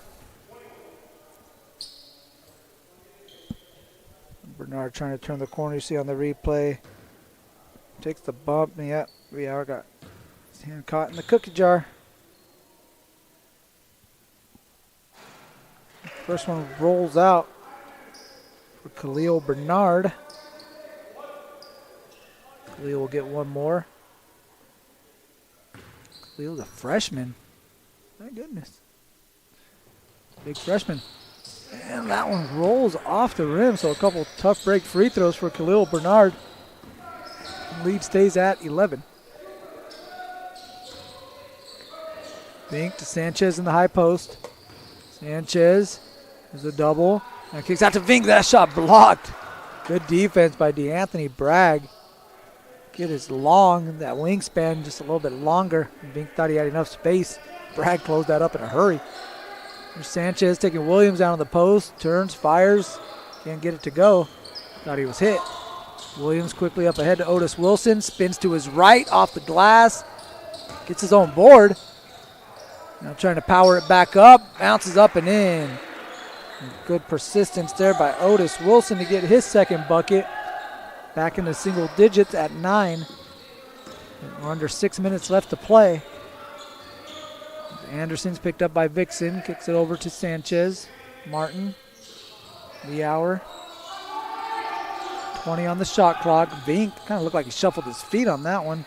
Bernard trying to turn the corner, you see on the replay. Takes the bump, and yeah, Vihauer got his hand caught in the cookie jar. First one rolls out for Khalil Bernard. Khalil will get one more. Khalil's a freshman. My goodness. Big freshman. And that one rolls off the rim, so a couple tough break free throws for Khalil Bernard. Lead stays at 11. Bink to Sanchez in the high post. Sanchez is a double. Now kicks out to Vink. That shot blocked. Good defense by DeAnthony Bragg. Kid is long, that wingspan just a little bit longer. Vink thought he had enough space. Bragg closed that up in a hurry. There's Sanchez taking Williams down on the post. Turns, fires. Can't get it to go. Thought he was hit. Williams quickly up ahead to Otis Wilson. Spins to his right off the glass. Gets his own board. Now trying to power it back up. Bounces up and in. Good persistence there by Otis Wilson to get his second bucket. Back in the single digits at 9. We're under 6 minutes left to play. Anderson's picked up by Vixen. Kicks it over to Sanchez. Martin. The hour. 20 on the shot clock. Vink kind of looked like he shuffled his feet on that one.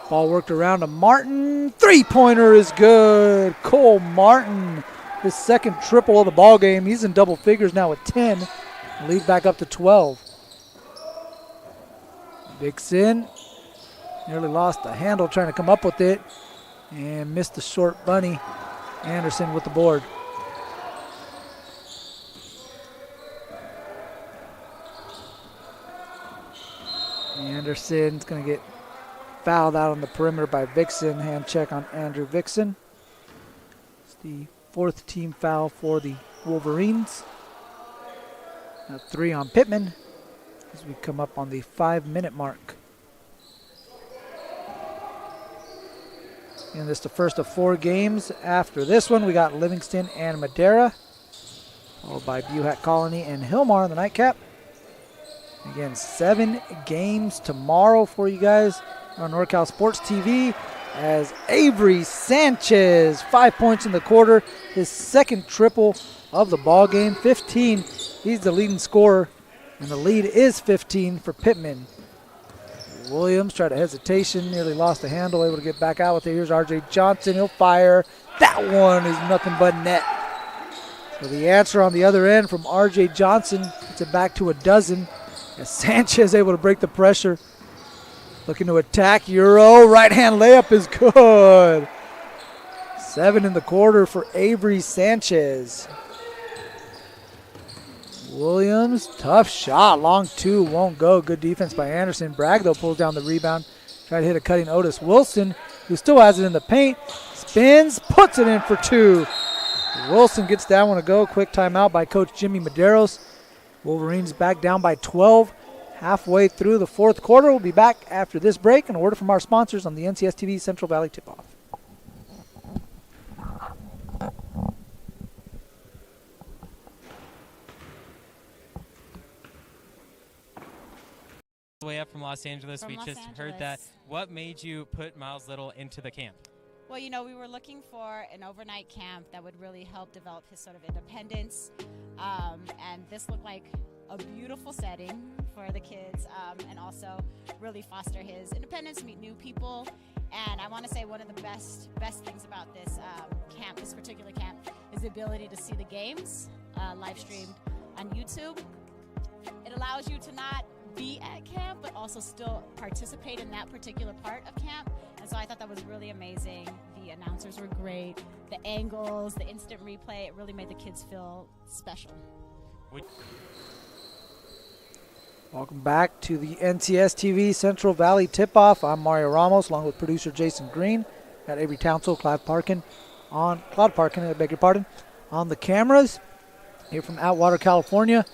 Ball worked around to Martin. Three-pointer is good. Cole Martin, his second triple of the ball game. He's in double figures now with 10. Lead back up to 12. Vixen nearly lost the handle trying to come up with it and missed the short bunny. Anderson with the board. Anderson's going to get fouled out on the perimeter by Vixen. Hand check on Andrew Vixen. It's the 4th team foul for the Wolverines. Now 3 on Pitman as we come up on the 5-minute mark. And this is the first of 4 games. After this one, we got Livingston and Madera, followed by Buhat Colony and Hillmar in the nightcap. Again, 7 games tomorrow for you guys on NorCal Sports TV as Avery Sanchez, 5 points in the quarter, his second triple of the ball game, 15. He's the leading scorer, and the lead is 15 for Pitman. Williams tried a hesitation, nearly lost the handle, able to get back out with it. Here's RJ Johnson, he'll fire. That one is nothing but net. So the answer on the other end from RJ Johnson, gets it back to a dozen. As Sanchez able to break the pressure. Looking to attack. Euro. Right hand layup is good. 7 in the quarter for Avery Sanchez. Williams. Tough shot. Long 2. Won't go. Good defense by Anderson. Bragg, though, pulls down the rebound. Try to hit a cutting Otis Wilson, who still has it in the paint. Spins. Puts it in for 2. Wilson gets that one to go. Quick timeout by Coach Jimmy Medeiros. Wolverines back down by 12 halfway through the 4th quarter. We'll be back after this break and a word from our sponsors on the NCS TV Central Valley Tip-Off. Way up from Los Angeles. We just heard that. What made you put Miles Little into the camp? Well, you know, we were looking for an overnight camp that would really help develop his sort of independence. And this looked like a beautiful setting for the kids and also really foster his independence, meet new people. And I want to say one of the best things about this camp, this particular camp, is the ability to see the games live streamed on YouTube. It allows you to not be at camp, but also still participate in that particular part of camp. And so I thought that was really amazing. The announcers were great. The angles, the instant replay, it really made the kids feel special. Welcome back to the NCS TV Central Valley Tip-Off. I'm Mario Ramos, along with producer Jason Green. Got Avery Townsell, Cloud Parkin, I beg your pardon, on the cameras. Here from Atwater, California.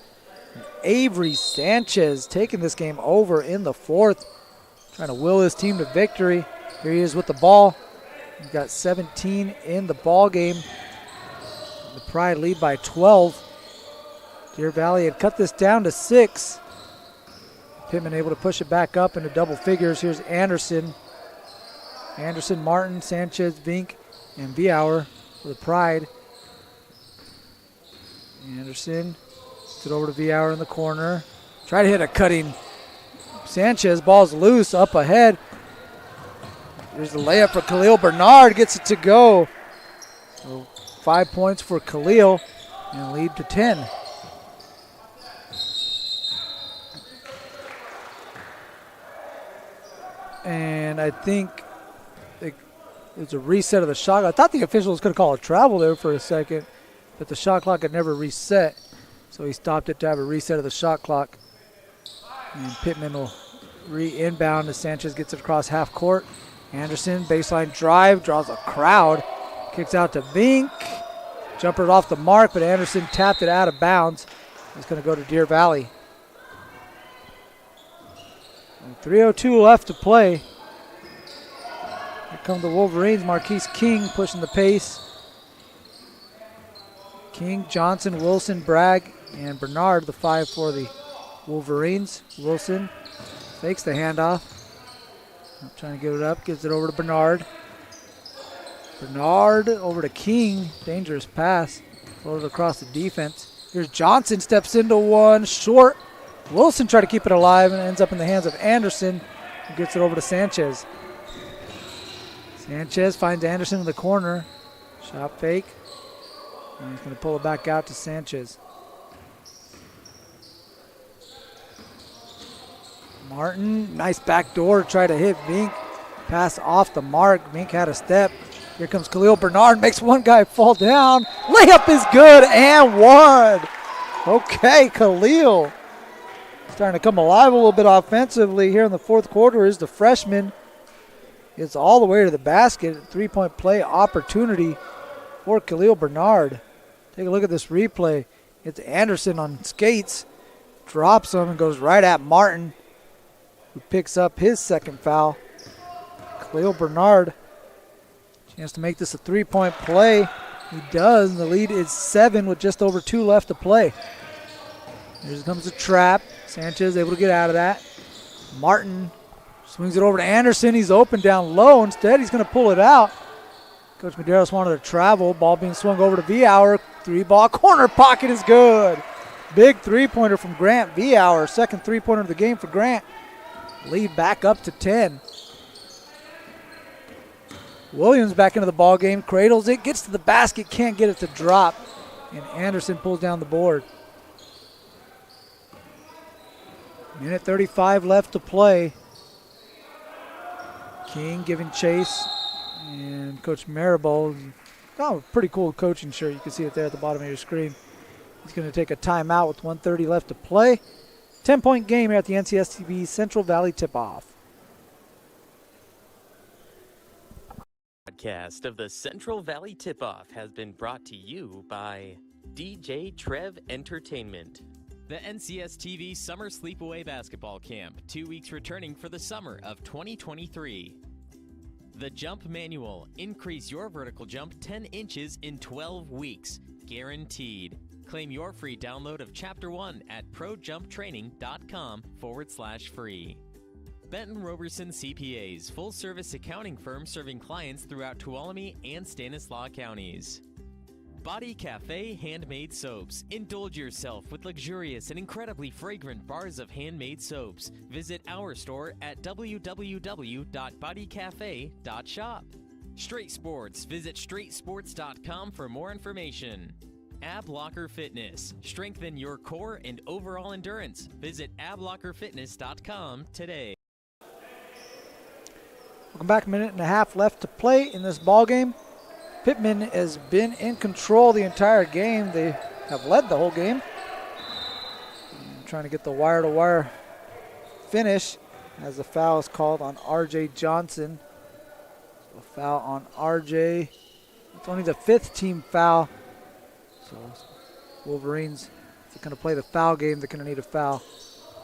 Avery Sanchez taking this game over in the 4th, trying to will his team to victory. Here he is with the ball. He's got 17 in the ball game. The Pride lead by 12. Deer Valley had cut this down to 6. Pitman able to push it back up into double figures. Here's Anderson. Anderson, Martin, Sanchez, Vink, and Viauer for the Pride. Anderson gets it over to Viauer in the corner. Try to hit a cutting Sanchez. Ball's loose up ahead. There's the layup for Khalil Bernard. Gets it to go. So 5 points for Khalil and lead to 10. And I think it was a reset of the shot. I thought the official was going to call a travel there for a second, but the shot clock had never reset. So he stopped it to have a reset of the shot clock. And Pitman will re-inbound as Sanchez gets it across half court. Anderson, baseline drive, draws a crowd. Kicks out to Vink. Jumper off the mark, but Anderson tapped it out of bounds. It's going to go to Deer Valley. 3:02 left to play. Here come the Wolverines. Marquise King pushing the pace. King, Johnson, Wilson, Bragg, and Bernard, the 5 for the Wolverines. Wilson fakes the handoff. Trying to give it up, gives it over to Bernard. Bernard over to King. Dangerous pass. Floated across the defense. Here's Johnson, steps into one, short. Wilson tried to keep it alive and ends up in the hands of Anderson, who gets it over to Sanchez. Sanchez finds Anderson in the corner. Shot fake. And he's going to pull it back out to Sanchez. Martin, nice back door to try to hit Vink. Pass off the mark. Vink had a step. Here comes Khalil Bernard, makes one guy fall down. Layup is good and one. Okay, Khalil starting to come alive a little bit offensively here in the fourth quarter is the freshman. Gets all the way to the basket. 3-point play opportunity for Khalil Bernard. Take a look at this replay. It's Anderson on skates. Drops him and goes right at Martin, who picks up his second foul. Khalil Bernard, chance to make this a 3-point play. He does, and the lead is 7 with just over 2 left to play. Here comes the trap. Sanchez able to get out of that. Martin swings it over to Anderson. He's open down low. Instead, he's going to pull it out. Coach Medeiros wanted to travel. Ball being swung over to Viauer. 3-ball corner pocket is good. Big three-pointer from Grant Viauer. Second three-pointer of the game for Grant. Lead back up to 10. Williams back into the ball game. Cradles it. Gets to the basket. Can't get it to drop. And Anderson pulls down the board. Minute 35 left to play. King giving chase. And Coach Marable. Oh, pretty cool coaching shirt. You can see it there at the bottom of your screen. He's going to take a timeout with 1:30 left to play. 10-point game here at the NCSTV Central Valley Tip-Off. Podcast of the Central Valley Tip-Off has been brought to you by DJ Trev Entertainment. The NCSTV Summer Sleepaway Basketball Camp, 2 weeks returning for the summer of 2023. The Jump Manual, increase your vertical jump 10 inches in 12 weeks, guaranteed. Claim your free download of Chapter 1 at projumptraining.com/free. Benton Roberson CPAs, full-service accounting firm serving clients throughout Tuolumne and Stanislaus counties. Body Cafe Handmade Soaps. Indulge yourself with luxurious and incredibly fragrant bars of handmade soaps. Visit our store at www.bodycafe.shop. Straight Sports. Visit straightsports.com for more information. Ab Locker Fitness. Strengthen your core and overall endurance. Visit ablockerfitness.com today. Welcome back. A minute and a half left to play in this ball game. Pitman has been in control the entire game. They have led the whole game. And trying to get the wire-to-wire finish as the foul is called on R.J. Johnson. So a foul on R.J. It's only the 5th team foul. So Wolverines, if they're going to play the foul game, they're going to need a foul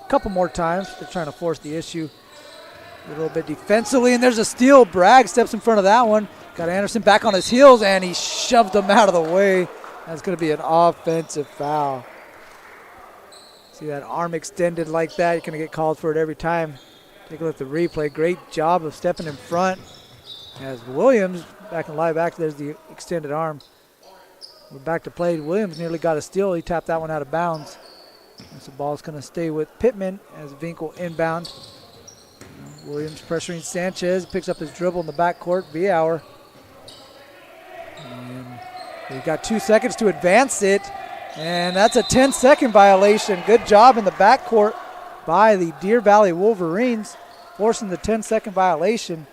a couple more times. They're trying to force the issue a little bit defensively, and there's a steal. Bragg steps in front of that one. Got Anderson back on his heels, and he shoved him out of the way. That's going to be an offensive foul. See that arm extended like that, you're going to get called for it every time. Take a look at the replay. Great job of stepping in front. As Williams back in live action, there's the extended arm. We're back to play. Williams nearly got a steal. He tapped that one out of bounds. And so the ball's going to stay with Pitman as Vinkel inbound. Williams pressuring Sanchez. Picks up his dribble in the backcourt. Viauer. And we've got 2 seconds to advance it. And that's a 10-second violation. Good job in the backcourt by the Deer Valley Wolverines, forcing the 10-second violation.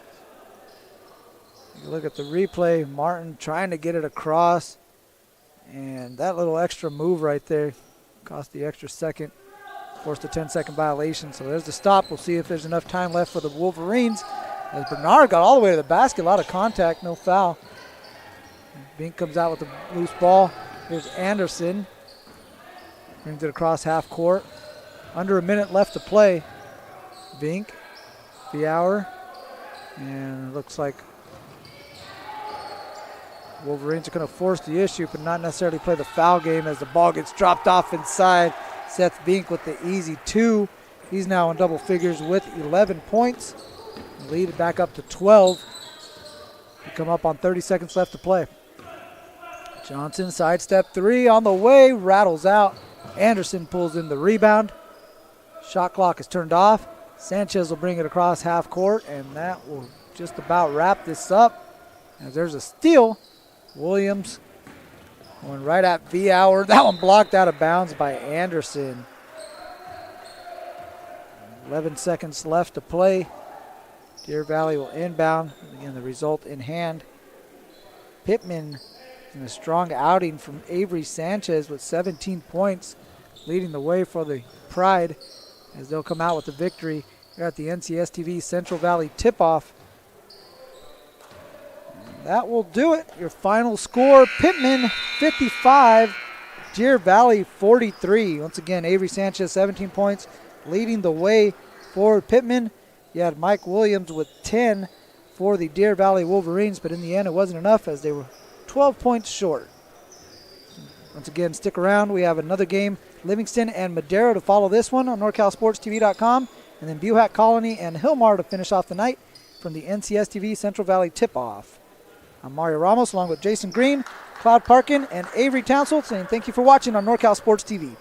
Take a look at the replay. Martin trying to get it across. And that little extra move right there cost the extra second. Forced a 10-second violation. So there's the stop. We'll see if there's enough time left for the Wolverines. As Bernard got all the way to the basket. A lot of contact, no foul. Bink comes out with the loose ball. Here's Anderson. Brings it across half court. Under a minute left to play. Bink the hour. And it looks like Wolverines are going to force the issue, but not necessarily play the foul game as the ball gets dropped off inside. Seth Vink with the easy 2. He's now in double figures with 11 points. Lead it back up to 12. We come up on 30 seconds left to play. Johnson sidestep 3 on the way, rattles out. Anderson pulls in the rebound. Shot clock is turned off. Sanchez will bring it across half court, and that will just about wrap this up. As there's a steal. Williams going right at V-Hour. That one blocked out of bounds by Anderson. 11 seconds left to play. Deer Valley will inbound. Again, the result in hand. Pitman in a strong outing from Avery Sanchez with 17 points, leading the way for the Pride as they'll come out with the victory here at the NCSTV Central Valley tip-off. That will do it. Your final score, Pitman 55, Deer Valley 43. Once again, Avery Sanchez 17 points, leading the way for Pitman. You had Mike Williams with 10 for the Deer Valley Wolverines, but in the end it wasn't enough as they were 12 points short. Once again, stick around. We have another game, Livingston and Madero to follow this one on NorCalSportsTV.com, and then Buhack Colony and Hillmar to finish off the night from the NCSTV Central Valley tip-off. I'm Mario Ramos along with Jason Green, Cloud Parkin, and Avery Townsville saying thank you for watching on NorCal Sports TV.